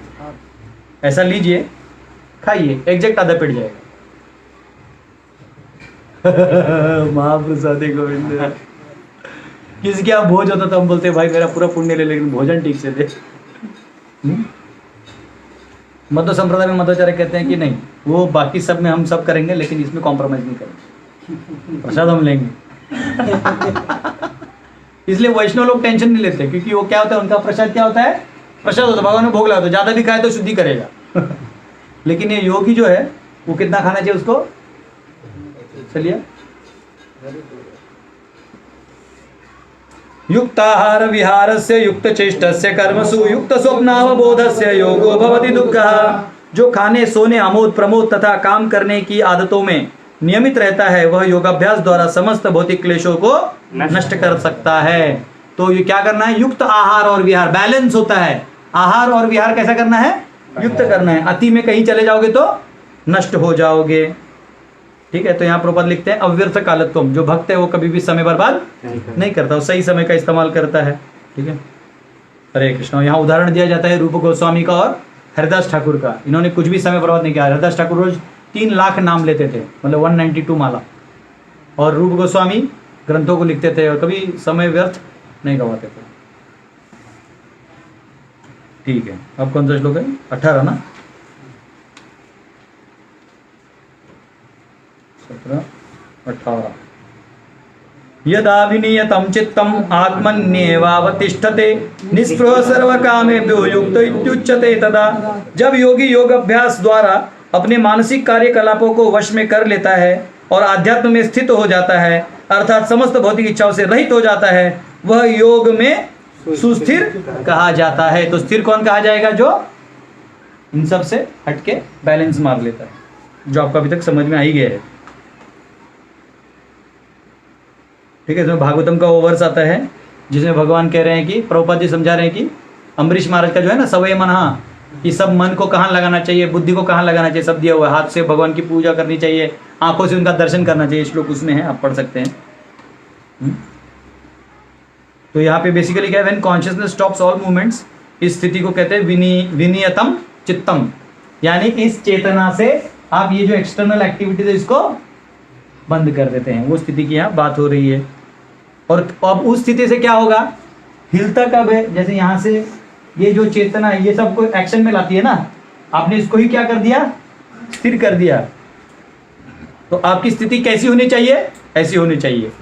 ऐसा लीजिए, खाइए, एग्जैक्ट आधा पेट जाएगा। महाप्रसाद गोविंद। किसी क्या भोज होता तो हम बोलते भाई मेरा पूरा पुण्य ले, लेकिन भोजन ठीक से दे। मध्व संप्रदाय में मध्वाचार्य कहते हैं कि नहीं, वो बाकी सब में हम सब करेंगे लेकिन इसमें कॉम्प्रोमाइज नहीं करेंगे, प्रसाद हम लेंगे। इसलिए वैष्णव लोग टेंशन नहीं लेते, क्योंकि वो क्या होता है, उनका प्रसाद क्या होता है, प्रसाद होता है, भगवान में भोग लगाते, ज्यादा भी खाए तो शुद्धि करेगा। लेकिन ये योगी जो है वो कितना खाना चाहिए उसको? चलिए, युक्ताहार विहारस्य युक्त चेष्टस्य कर्मसु युक्त स्वप्नावबोधस्य योगो भवति दुःखः। जो खाने, सोने, आमोद प्रमोद तथा काम करने की आदतों में नियमित रहता है, वह योगाभ्यास द्वारा समस्त भौतिक क्लेशों को नष्ट कर सकता है। तो ये क्या करना है, युक्त आहार और विहार, बैलेंस होता है। आहार और विहार कैसा करना है, युक्त करना है। अति में कहीं चले जाओगे तो नष्ट हो जाओगे। ठीक है, तो यहाँ प्रपद लिखते हैं अव्यर्थ कालत्वम। जो भक्त है वो कभी भी समय बर्बाद नहीं करता, वो सही समय का इस्तेमाल करता है। ठीक है, हरे कृष्ण। यहाँ उदाहरण दिया जाता है रूप गोस्वामी का और हरिदास ठाकुर का। इन्होंने कुछ भी समय बर्बाद नहीं किया। हरिदास ठाकुर रोज 3 लाख नाम लेते थे, मतलब 192 माला, और रूप गोस्वामी ग्रंथों को लिखते थे और कभी समय व्यर्थ नहीं गवाते थे। ठीक है, अब कौन सा श्लोक है? 18 ना, 17, 18। यदा विनियतं चित्तम आत्मन्येवावतिष्ठते निस्पृह सर्वकामेभ्यो युक्त इत्युच्यते तदा। जब योगी योग अभ्यास द्वारा अपने मानसिक कार्यकलापों को वश में कर लेता है और आध्यात्म में स्थित हो जाता है, अर्थात समस्त भौतिक इच्छाओं से रहित हो जाता है, वह योग में सुस्थिर कहा जाता है। तो स्थिर कौन कहा जाएगा? जो इन सब से हटके बैलेंस मार लेता है, जो आपको अभी तक समझ में आ ही गया है। ठीक है, इसमें भागवतम का वो वर्ष आता है जिसमें भगवान कह रहे हैं कि प्रभुपाद जी समझा रहे हैं कि अम्बरीश महाराज का जो है ना सवय मन, हाँ, कि सब मन को कहाँ लगाना चाहिए, बुद्धि को कहाँ लगाना चाहिए, सब दिया हुआ है। हाथ से भगवान की पूजा करनी चाहिए, आंखों से उनका दर्शन करना चाहिए, श्लोक उसमें है, आप पढ़ सकते हैं। तो यहाँ पे बेसिकली क्या है, when consciousness stops all movements, इस स्थिति को कहते हैं विनियतम चित्तम, यानी इस चेतना से आप ये जो एक्सटर्नल एक्टिविटीज है इसको बंद कर देते हैं। वो स्थिति की यहाँ बात हो रही है। और अब उस स्थिति से क्या होगा, हिलता कब है, जैसे यहाँ से ये जो चेतना है ये सबको एक्शन में लाती है ना, आपने इसको ही क्या कर दिया, स्थिर कर दिया। तो आपकी स्थिति कैसी होनी चाहिए, ऐसी होनी चाहिए।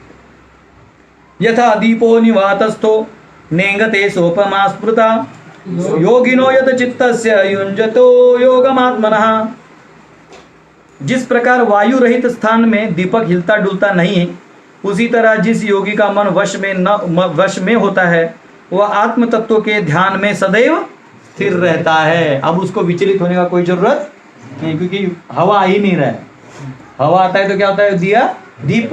यथा दीपो निवातस्थो नेंगते सोपमा स्मृता योगिनो यत चित्तस्य युञ्जतो योगमात्मनः। जिस प्रकार वायु रहित स्थान में दीपक हिलता डुलता नहीं है, उसी तरह जिस योगी का मन वश में होता है, वह आत्म तत्व के ध्यान में सदैव स्थिर रहता है। अब उसको विचलित होने का कोई जरूरत नहीं, क्योंकि हवा आ ही नहीं रहा है। हवा आता है तो क्या होता है, दिया दीप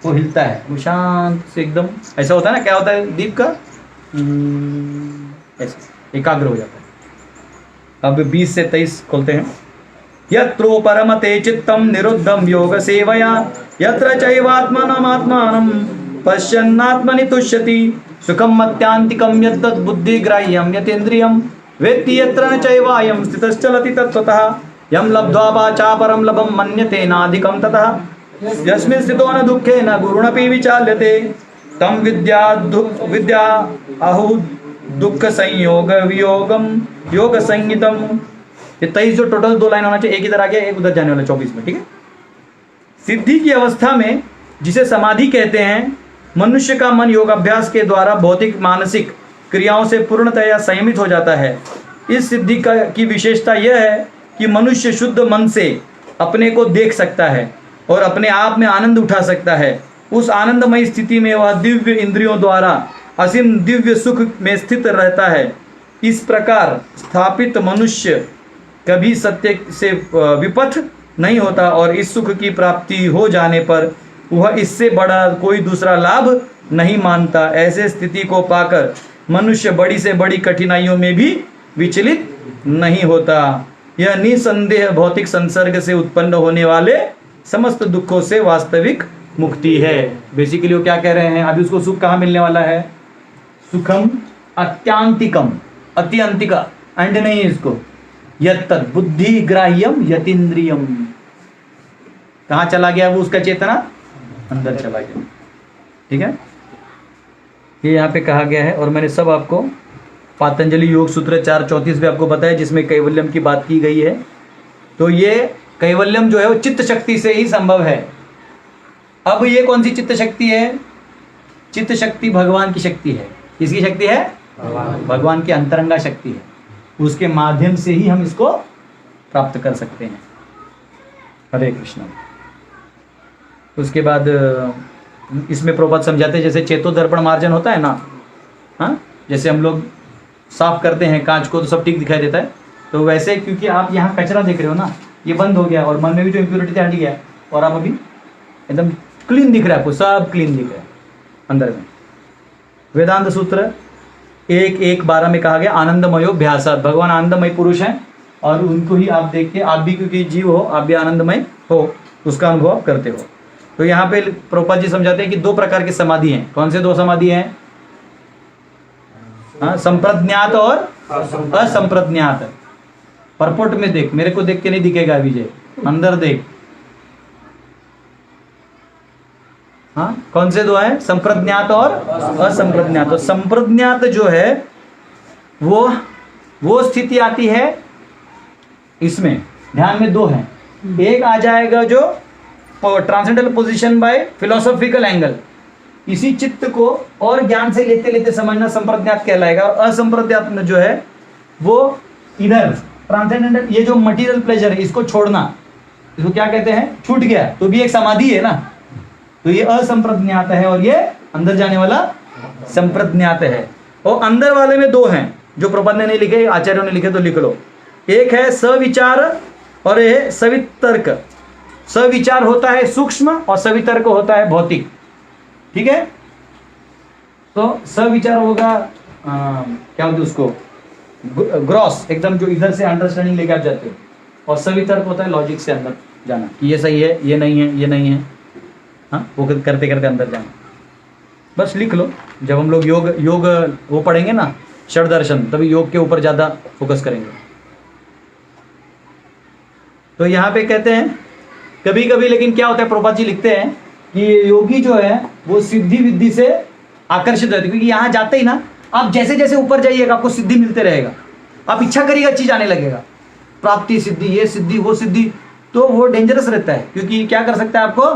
वो हिलता है, वो शांत से एकदम ऐसा होता है ना, क्या होता है दीप का, ऐसे एकाग्र हो जाता है। अब 20 से 23 खोलते हैं। यत्रो परमते चित्तम निरुद्धम योग सेवया यत्र चैवात्मनमात्मानं पश्यन्नात्मनि तुष्यति सुखम मत्यांतिकम यत्तद् बुद्धिग्राह्यं यतेन्द्रियं वेत्ति यत्र न चैवायं स्थितश्चलति तत्त्वतः यं लब्ध्वा वाचापरं लभं मन्यते नाधिकं ततः यस्मिन् स्थितो न दुःखेन गुरुणपि विचाल्यते तं विद्या आहु दुःख संयोग वियोगम योग संहितम। ये 23 जो टोटल 2 लाइन होना चाहिए, एक इधर आ गया एक उधर जाने वाला 24 में। ठीक है, सिद्धि की अवस्था में जिसे समाधि कहते हैं, मनुष्य का मन योगाभ्यास के द्वारा भौतिक मानसिक क्रियाओं से पूर्णतया संयमित हो जाता है। इस सिद्धि की विशेषता यह है कि मनुष्य शुद्ध मन से अपने को देख सकता है और अपने आप में आनंद उठा सकता है। उस आनंदमय स्थिति में वह दिव्य इंद्रियों द्वारा असीम दिव्य सुख में स्थित रहता है। इस प्रकार स्थापित मनुष्य कभी सत्य से विपथ नहीं होता और इस सुख की प्राप्ति हो जाने पर वह इससे बड़ा कोई दूसरा लाभ नहीं मानता। ऐसे स्थिति को पाकर मनुष्य बड़ी से बड़ी कठिनाइयों में भी विचलित नहीं होता। यह निसंदेह भौतिक संसर्ग से उत्पन्न होने वाले समस्त दुखों से वास्तविक मुक्ति है। बेसिकली वो क्या कह रहे हैं, अभी उसको सुख कहाँ मिलने वाला है, सुखम अत्यांतिकम, अत्यंतिका एंड नहीं है इसको, यत्तद् बुद्धि ग्राह्यम यतीन्द्रियम। कहाँ चला गया वो, उसका चेतना अंदर चला गया। ठीक है, ये यहाँ पे कहा गया है और मैंने सब आपको पातंजलि योग सूत्र 4:34 में आपको बताया, जिसमें कैवल्यम की बात की गई है। तो ये कैवल्यम जो है वो चित्त शक्ति से ही संभव है। अब ये कौन सी चित्त शक्ति है, चित्त शक्ति भगवान की शक्ति है। किसकी शक्ति है, भगवान की अंतरंगा शक्ति है। उसके माध्यम से ही हम इसको प्राप्त कर सकते हैं। हरे कृष्ण। उसके बाद इसमें प्रभुपाद समझाते हैं, जैसे चेतो दर्पण मार्जन होता है ना, हाँ, जैसे हम लोग साफ करते हैं कांच को तो सब ठीक दिखाई देता है, तो वैसे क्योंकि आप यहाँ कचरा देख रहे हो ना, ये बंद हो गया और मन में भी जो इम्प्योरिटी हट गया और आप अभी एकदम क्लीन दिख रहा है, आपको सब क्लीन दिख रहा है अंदर में। वेदांत सूत्र 1:1:12 में कहा गया आनंदमयोभ्यासात्, भगवान आनंदमय पुरुष हैं और उनको ही आप देख के आप भी क्योंकि जीव हो, आप भी आनंदमय हो, उसका अनुभव आप करते हो। तो यहाँ पे प्रभुपाद जी समझाते हैं कि 2 प्रकार की समाधि हैं। कौन से 2 समाधि हैं, हाँ, संप्रज्ञात और असंप्रज्ञात। परपोट में देख, मेरे को देख के नहीं दिखेगा विजय, अंदर देख। हाँ, कौन से 2 हैं, संप्रज्ञात और असंप्रज्ञात। तो संप्रज्ञात जो है वो स्थिति आती है, इसमें ध्यान में 2 हैं। एक आ जाएगा जो transcendental position by philosophical angle, इसी चित्त को और ज्ञान से लेते लेते समझना संप्रज्ञात कहलाएगा। और असंप्रज्ञात में जो है वो इधर ट्रांसेंडेंटल, ये जो मटेरियल प्लेजर है इसको छोड़ना, इसको क्या कहते हैं, छूट गया, तो भी एक समाधि है ना। तो ये असंप्रज्ञात है और ये अंदर जाने वाला संप्रज्ञात है। और अंदर वाले में दो हैं जो प्रबंध ने नहीं लिखे, आचार्यों ने लिखे, तो लिख लो। एक है सविचार और ये है सवितर्क। सविचार होता है सूक्ष्म और सवितर्क होता है भौतिक, ठीक है। तो सविचार होगा क्या बोलते उसको, ग्रॉस, एकदम जो इधर से अंडरस्टैंडिंग लेके आप जाते हो। और सवितर्क होता है लॉजिक से अंदर जाना कि ये सही है, ये नहीं है, ये नहीं है, हाँ, वो करते करते अंदर जाना। बस लिख लो। जब हम लोग योग वो पढ़ेंगे ना, षड दर्शन, तभी योग के ऊपर ज़्यादा फोकस करेंगे। तो यहाँ पे कहते हैं कभी कभी, लेकिन क्या होता है, प्रभुपाद जी लिखते हैं कि योगी जो है वो सिद्धि विद्धि से आकर्षित रहते, क्योंकि यहाँ जाते ही ना आप जैसे जैसे ऊपर जाइएगा आपको सिद्धि मिलते रहेगा। आप इच्छा करिएगा चीज आने लगेगा, प्राप्ति सिद्धि, ये सिद्धि, वो सिद्धि। तो वो डेंजरस रहता है, क्योंकि क्या कर सकता है आपको,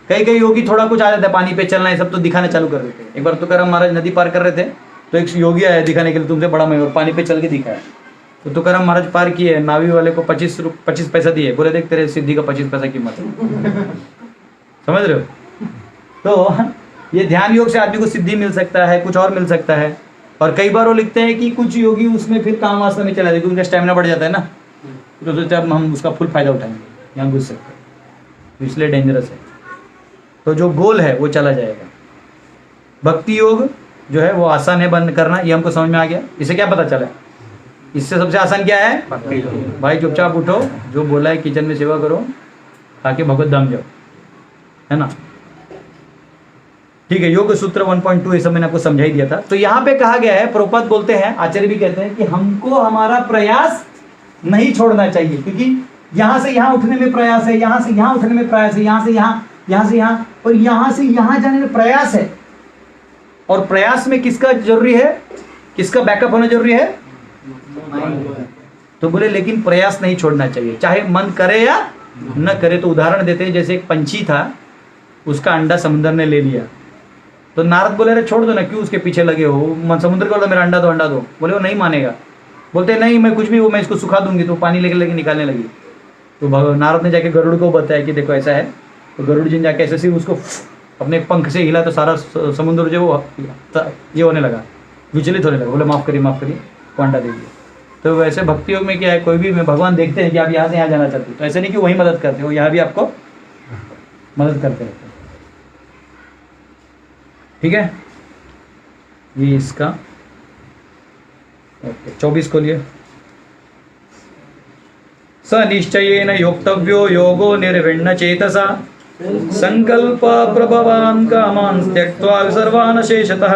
कई कई योगी थोड़ा कुछ आ जाता है, पानी पे चलना, ये सब तो दिखाना चालू कर देते हैं। एक बार तुकाराम महाराज नदी पार कर रहे थे, तो एक योगी आया दिखाने के लिए, तुमसे बड़ा मैं, और पानी पे चल के दिखाया। तो तुकाराम महाराज पार किए, नावी वाले को 25 पैसा दिए, बोले देख तेरे सिद्धि का 25 पैसा कीमत है। समझ रहे हो। तो ये ध्यान योग से आदमी को सिद्धि मिल सकता है, कुछ और मिल सकता है। और कई बार वो लिखते हैं कि कुछ योगी उसमें फिर काम वास्ता में चला जाए, क्योंकि उनका स्टेमिना बढ़ जाता है ना, तो सोचते हैं हम उसका फुल फायदा उठाएंगे, यहाँ घुस सकते हैं, तो इसलिए डेंजरस है। तो जो गोल है वो चला जाएगा। भक्ति योग जो है वो आसान है बंद करना, ये हमको समझ में आ गया। इसे क्या पता चला, इससे सबसे आसान क्या है, भाई चुपचाप उठो, जो बोला है किचन में सेवा करो, ताकि भगवत धाम जाओ, है ना। ठीक है, योग सूत्र 1.2 ये सब मैंने आपको समझा ही दिया था। तो यहाँ पे कहा गया है, प्रभुपाद बोलते हैं, आचार्य भी कहते हैं कि हमको हमारा प्रयास नहीं छोड़ना चाहिए, क्योंकि यहाँ से यहाँ उठने में प्रयास है, यहाँ से यहाँ उठने में प्रयास है, यहाँ से यहाँ, यहाँ से यहाँ, और यहाँ से यहाँ जाने में प्रयास है। और प्रयास में किसका जरूरी है, किसका बैकअप होना जरूरी है, तो बोले लेकिन प्रयास नहीं छोड़ना चाहिए, चाहे मन करे या न करे। तो उदाहरण देते हैं, जैसे एक पंछी था, उसका अंडा समुद्र ने ले लिया, तो नारद बोले अरे छोड़ दो ना, क्यों उसके पीछे लगे हो, समुद्र को बोला मेरा अंडा दो, अंडा दो। बोले वो नहीं मानेगा, बोलते नहीं मैं कुछ भी, वो मैं इसको सुखा दूंगी। तो पानी लेके निकालने लगी। तो नारद ने जाके गरुड़ को बताया कि देखो ऐसा है। तो गरुड़ जी ने जाके ऐसे सिर्फ उसको अपने पंख से हिला, तो सारा समुद्र जो वो ये होने लगा, विचलित होने लगा। बोले माफ़ करिए, वो अंडा दे दिया। तो वैसे भक्ति योग में क्या है, कोई भी भगवान देखते हैं कि आप यहाँ से यहाँ जाना चाहते हो, तो ऐसे नहीं कि वही मदद करते हो, यहाँ भी आपको मदद करते रहते हैं। ठीक है, ये इसका ओके 24 को लिए। स निश्चयेन योक्तव्यो योगो निर्विण्ण चेतसा संकल्प प्रभवान् कामान् त्यक्त्वा सर्वान् शेषतः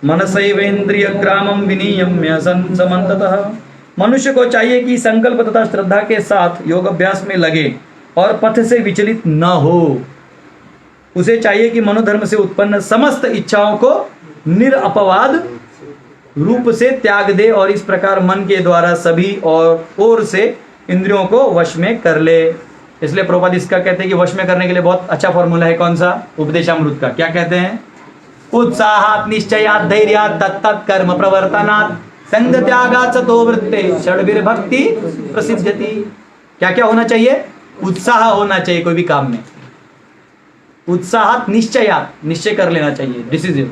मनसैवेन्द्रिय ग्रामं विनियम्य समन्ततः। मनुष्य को चाहिए कि संकल्प तथा श्रद्धा के साथ योग अभ्यास में लगे और पथ से विचलित न हो। उसे चाहिए कि मनोधर्म से उत्पन्न समस्त इच्छाओं को निरअपवाद रूप से त्याग दे और इस प्रकार मन के द्वारा सभी और ओर से इंद्रियों को वश में कर ले। इसलिए प्रभुपाद इसका कहते हैं कि वश में करने के लिए बहुत अच्छा फॉर्मूला है, कौन सा, उपदेशामृत का। क्या कहते हैं, उत्साहात् निश्चयात् धैर्यात् तत्तत् कर्म प्रवर्तनात् संग त्यागात् सतो वृत्ते षड्भिर भक्ति प्रसिद्ध्यति। क्या क्या होना चाहिए, उत्साह होना चाहिए कोई भी काम में, उत्साहात् निश्चयात् निश्चय कर लेना चाहिए, डिसीजन।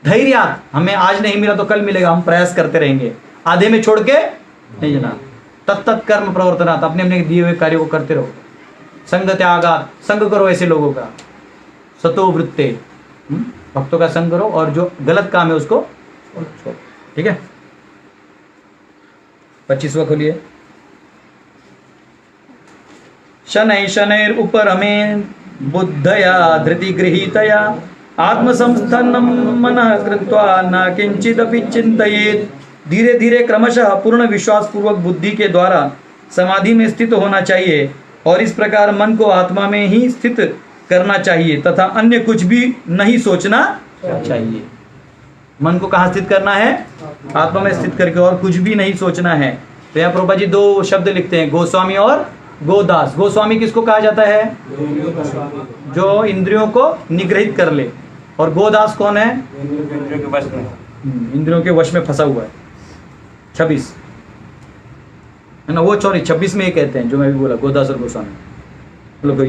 धैर्यात् हमें आज नहीं मिला तो कल मिलेगा, हम प्रयास करते रहेंगे, आधे में छोड़ के नहीं जाना। तत्तत् कर्म प्रवर्तनात् अपने अपने दिए हुए कार्यों को करते रहो। संग त्यागात् संग करो ऐसे लोगों का। सतो वृत्ते भक्तों का संग करो और जो गलत काम है उसको छोड़ो। ठीक है, 25वां खोलिए। शनै शनैर उपरमेन बुद्धया धृति गृहीतया आत्मसंस्थानं मनः कृत्वा न किंचिदपि चिंतयेत्। धीरे धीरे क्रमशः पूर्ण विश्वास पूर्वक बुद्धि के द्वारा समाधि में स्थित होना चाहिए और इस प्रकार मन को आत्मा में ही स्थित करना चाहिए तथा अन्य कुछ भी नहीं सोचना चाहिए। मन को कहाँ स्थित करना है, आत्मा में स्थित करके, और कुछ भी नहीं सोचना है। तो यहाँ प्रभुपाद जी दो शब्द लिखते हैं, गोस्वामी और गोदास। गोस्वामी किसको कहा जाता है, जो इंद्रियों को निग्रहित कर ले, और गोदास कौन है? इंद्रियों के वश में। इंद्रियों के वश में फंसा हुआ है। 26 है ना, वो सॉरी 26 में ये कहते हैं जो मैं भी बोला, गोदास और गोस्वामी।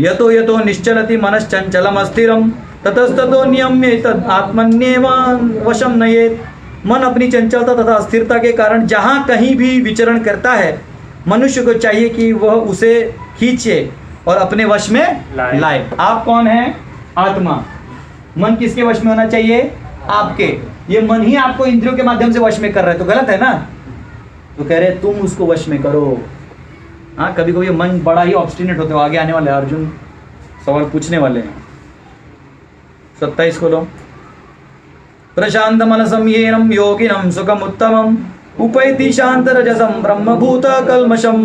यतो यतो निश्चलति मनश्चंचलम अस्थिरम ततस्ततो नियम्य तद आत्मन्येवान वशम नयेत। मन अपनी चंचलता तथा अस्थिरता के कारण जहाँ कहीं भी विचरण करता है, मनुष्य को चाहिए कि वह उसे खींचे और अपने वश में लाए। आप कौन है? आत्मा। मन किसके वश में होना चाहिए? आपके। ये मन ही आपको इंद्रियों के माध्यम से वश में कर रहा है, तो गलत है ना। तो कह रहे तुम उसको वश में करो। हाँ, कभी कभी मन बड़ा ही ऑब्स्टिनेट होते हो। आगे आने वाले अर्जुन सवाल पूछने वाले हैं। 27 खोलो। प्रशांत मनसम येनम योगिनम सुखम उत्तमम उपैति शांत रजसम ब्रह्मभूत कल्मषम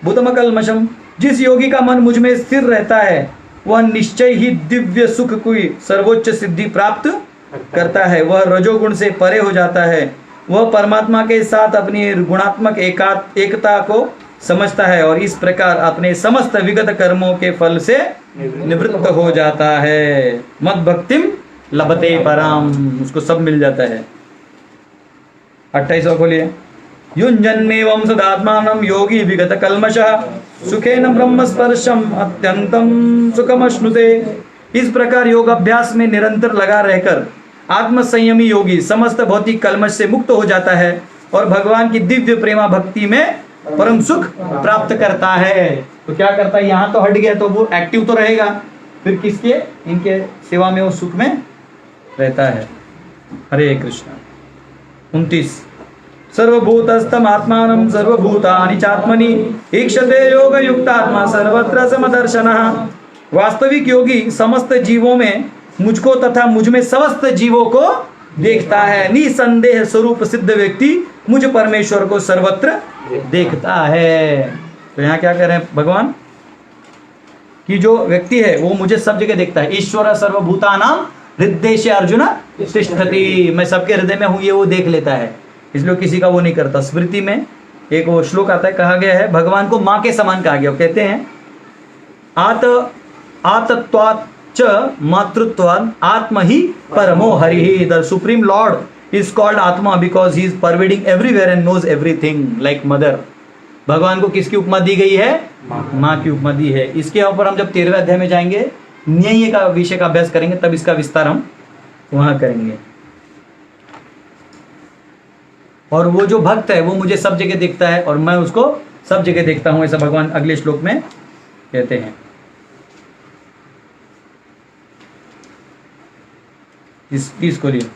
भूतम कल्मषम। जिस योगी का मन मुझ में स्थिर रहता है वह निश्चय ही दिव्य सुख की सर्वोच्च सिद्धि प्राप्त करता है। वह रजोगुण से परे हो जाता है। वह परमात्मा के साथ अपनी गुणात्मक एकता को समझता है और इस प्रकार अपने समस्त विगत कर्मों के फल से निवृत्त हो जाता है। मद भक्तिम लभते पराम, उसको सब मिल जाता है। 28 खोलिए। युञ्जन्नेवं सदात्मानं योगी विगत कल्मषः सुखेन ब्रह्म स्पर्शम अत्यंतम सुखमश्नुते। इस प्रकार योग अभ्यास में निरंतर लगा रहकर आत्म संयमी योगी समस्त भौतिक कल्मष से मुक्त हो जाता है और भगवान की दिव्य प्रेमा भक्ति में परम सुख प्राप्त करता है। तो क्या करता है? यहाँ तो हट गया तो वो एक्टिव तो रहेगा, फिर किसके? इनके सेवा में वो सुख में रहता है। हरे कृष्ण। 29 सर्वभूतस्थम आत्मानं सर्वभूतानि चात्मनि ईक्षते योग युक्तात्मा सर्वत्र समदर्शनः। वास्तविक योगी समस्त जीवों में मुझको तथा मुझ में समस्त जीवों को देखता है। निसंदेह स्वरूप सिद्ध व्यक्ति मुझ परमेश्वर को सर्वत्र देखता है। तो यहाँ क्या कह रहे हैं भगवान कि जो व्यक्ति है वो मुझे सब जगह देखता है। ईश्वर सर्वभूतानां हृदय अर्जुन तिष्ठति। मैं सबके हृदय में हूँ ये वो देख लेता है, इसलिए किसी का वो नहीं करता। स्मृति में एक वो श्लोक आता है, कहा गया है भगवान को माँ के समान कहा गया। कहते हैं आतत्वात् च मातृत्वात् आत्मा ही परमो हरि। The supreme Lord is called atma because he is pervading everywhere and knows everything like mother. भगवान को किसकी उपमा दी गई है? माँ की उपमा दी है। इसके ऊपर हम जब 13वें अध्याय में जाएंगे, न्याय का विषय का अभ्यास करेंगे, तब इसका विस्तार हम वहां करेंगे। और वो जो भक्त है वो मुझे सब जगह देखता है और मैं उसको सब जगह देखता हूं, ऐसा भगवान अगले श्लोक में कहते हैं। इसको लिए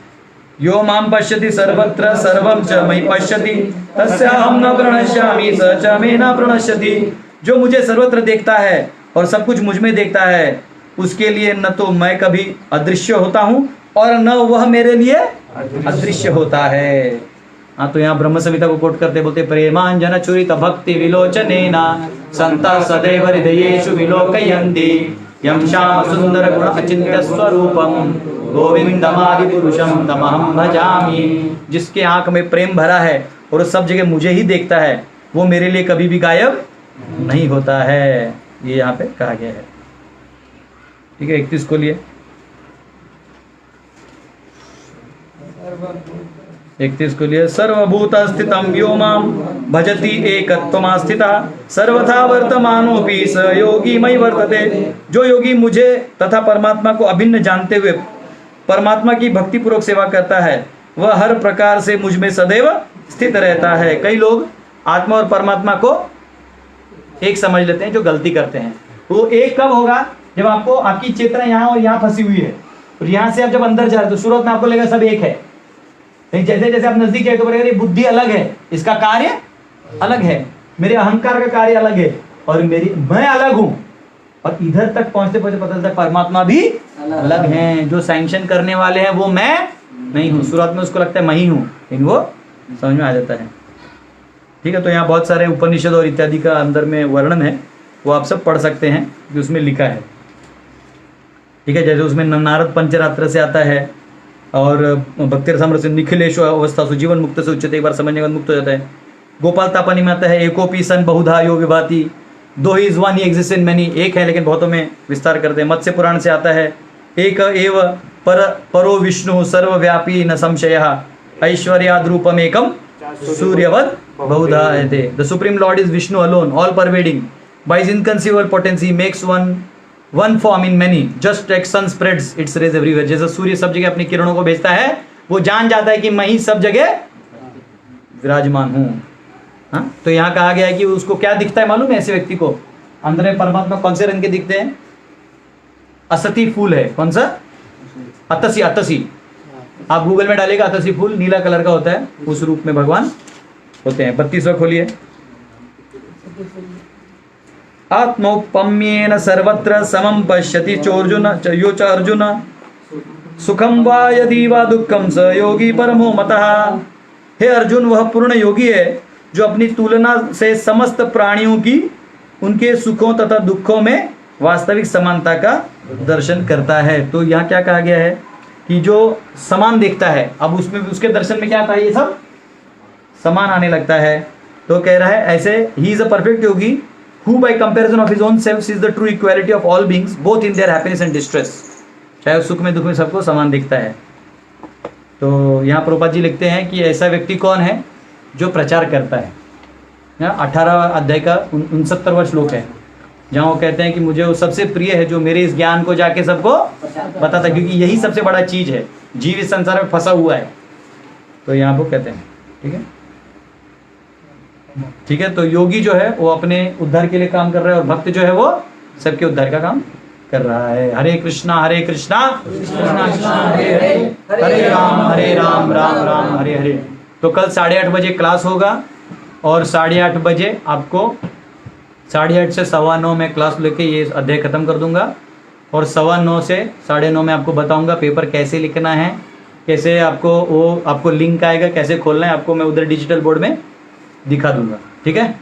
यो माम पश्यति सर्वत्र सर्वं च मयि पश्यति तस्याहं न प्रणश्यामि स च मे न प्रणश्यति। जो मुझे सर्वत्र देखता है और सब कुछ मुझ में देखता है, उसके लिए न तो मैं कभी अदृश्य होता हूं और न वह मेरे लिए अदृश्य होता है। हाँ, तो यहाँ ब्रह्म संहिता को कोट करते बोलते प्रेमांजन चुरित भक्ति विलोचनेना संता सदैव हृदयेषु विलोकयन्ति यं श्याम सुंदर गुण अचिंत्य स्वरूपम गोविंदमादि पुरुषम तमहं भजामि। जिसके आंख में प्रेम भरा है और सब जगह मुझे ही देखता है, वो मेरे लिए कभी भी गायब नहीं होता है। ये यहाँ पे कहा गया है। ठीक है, 31 को लिए 31 को लिए सर्वभूत स्थितम व्योमाम भजति एकत्वमास्थितः सर्वथा वर्तमानोऽपि स योगी मयि वर्तते। जो योगी मुझे तथा परमात्मा को अभिन्न जानते हुए परमात्मा की भक्ति पूर्वक सेवा करता है, वह हर प्रकार से मुझ में सदैव स्थित रहता है। कई लोग आत्मा और परमात्मा को एक समझ लेते हैं, जो गलती करते हैं। वो एक कब होगा? जब आपको आपकी चेतना यहाँ और यहाँ फंसी हुई है और यहाँ से आप जब अंदर जा रहे हो तो शुरुआत में आपको लगेगा सब एक है, लेकिन जैसे जैसे आप नजदीक जाए तो बोलेगा ये बुद्धि अलग है, इसका कार्य अलग है, मेरे अहंकार का कार्य अलग है और मेरी मैं अलग हूं। और इधर तक पहुंचते पहुंचते पता चलता है परमात्मा भी अलग हैं। जो सैंक्शन करने वाले हैं वो मैं नहीं हूँ। शुरुआत में उसको लगता है मैं ही हूँ, लेकिन वो समझ में आ जाता है। ठीक है, तो यहाँ बहुत सारे उपनिषद और इत्यादि का अंदर में वर्णन है, वो आप सब पढ़ सकते हैं कि उसमें लिखा है। ठीक है, जैसे उसमें नारद पंचरात्र से आता है और भक्ति रसामृत से निखिलेश अवस्था से जीवन मुक्त से उच्चते, एक बार समझने के बाद मुक्त हो जाता है। गोपाल तापानी में आता है एकोपी सन बहुधा यो विभाति, दो he is one he exist in many. एक है लेकिन बहुतों में विस्तार करते हैं। मत्स्य पुराण से आता है एक एव परो विष्णु सर्वव्यापी न संशयः ऐश्वर्याद्रूपमेकं सूर्यवत् बहुधा एते। The supreme Lord is Vishnu alone, all pervading. By his inconceivable potency makes one form in many, just like sun spreads its rays everywhere. जैसे सूर्य सब जगह अपनी किरणों को भेजता है, वो जान जाता है कि मैं ही सब जगह विराजमान हूँ. हाँ, तो यहाँ कहा गया है कि उसको क्या दिखता है मालूम है ऐसे व्यक्ति को? अंदर में परमात्मा कौन से रंग के दिखते हैं? असती फूल है. कौन सा? अतसी. अतसी आप गूगल में डालेगा, अतसी फूल नीला कलर का होता है, उस रूप में भगवान होते हैं. 32वां खोलिए. आत्मौपम्येन सर्वत्र समं पश्यति चोर्जुन यो च अर्जुन सुखम वा यदि वा दुखम स योगी परमो मतः. हे अर्जुन, वह पूर्ण योगी है जो अपनी तुलना से समस्त प्राणियों की उनके सुखों तथा दुखों में वास्तविक समानता का दर्शन करता है. तो यहाँ क्या कहा गया है कि जो समान देखता है, अब उसमें उसके दर्शन में क्या आता है? ये सब समान आने लगता है. तो कह रहा है ऐसे he is a perfect Yogi who bye comparison of his own self is the true equality of all beings both in their happiness and distress. चाहे सुख में दुख में सबको समान दिखता है. तो यहाँ प्रभुपाद जी लिखते हैं कि ऐसा व्यक्ति कौन है जो प्रचार करता है. यहाँ 18 अध्याय का 69वां श्लोक है, जहाँ वो कहते हैं कि मुझे वो सबसे प्रिय है जो मेरे इस ज्ञान को जाके सबको बताता है, क्योंकि यही सबसे बड़ा चीज है. जीव इस संसार में फंसा हुआ है. तो यहाँ वो कहते हैं. ठीक है, ठीक है. तो योगी जो है वो अपने उद्धार के लिए काम कर रहा है, और भक्त जो है वो सबके उद्धार का काम कर रहा है. हरे कृष्णा कृष्णा कृष्णा हरे हरे, हरे राम राम राम हरे हरे. तो कल 8:30 बजे क्लास होगा, और 8:30 बजे आपको 8:30 से 9:15 में क्लास लेके ये अध्याय खत्म कर दूंगा, और 9:15 से 9:30 में आपको बताऊंगा पेपर कैसे लिखना है, कैसे आपको लिंक आएगा, कैसे खोलना है आपको मैं उधर डिजिटल बोर्ड में दिखा दूंगा. ठीक है.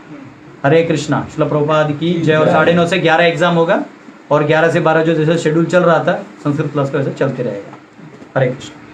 हरे कृष्णा. श्रील प्रभुपाद की जय. और 9:30 से 11 एग्जाम होगा, और 11 से 12 जो जैसे शेड्यूल चल रहा था संस्कृत क्लास का वैसे चलते रहेगा. हरे कृष्ण.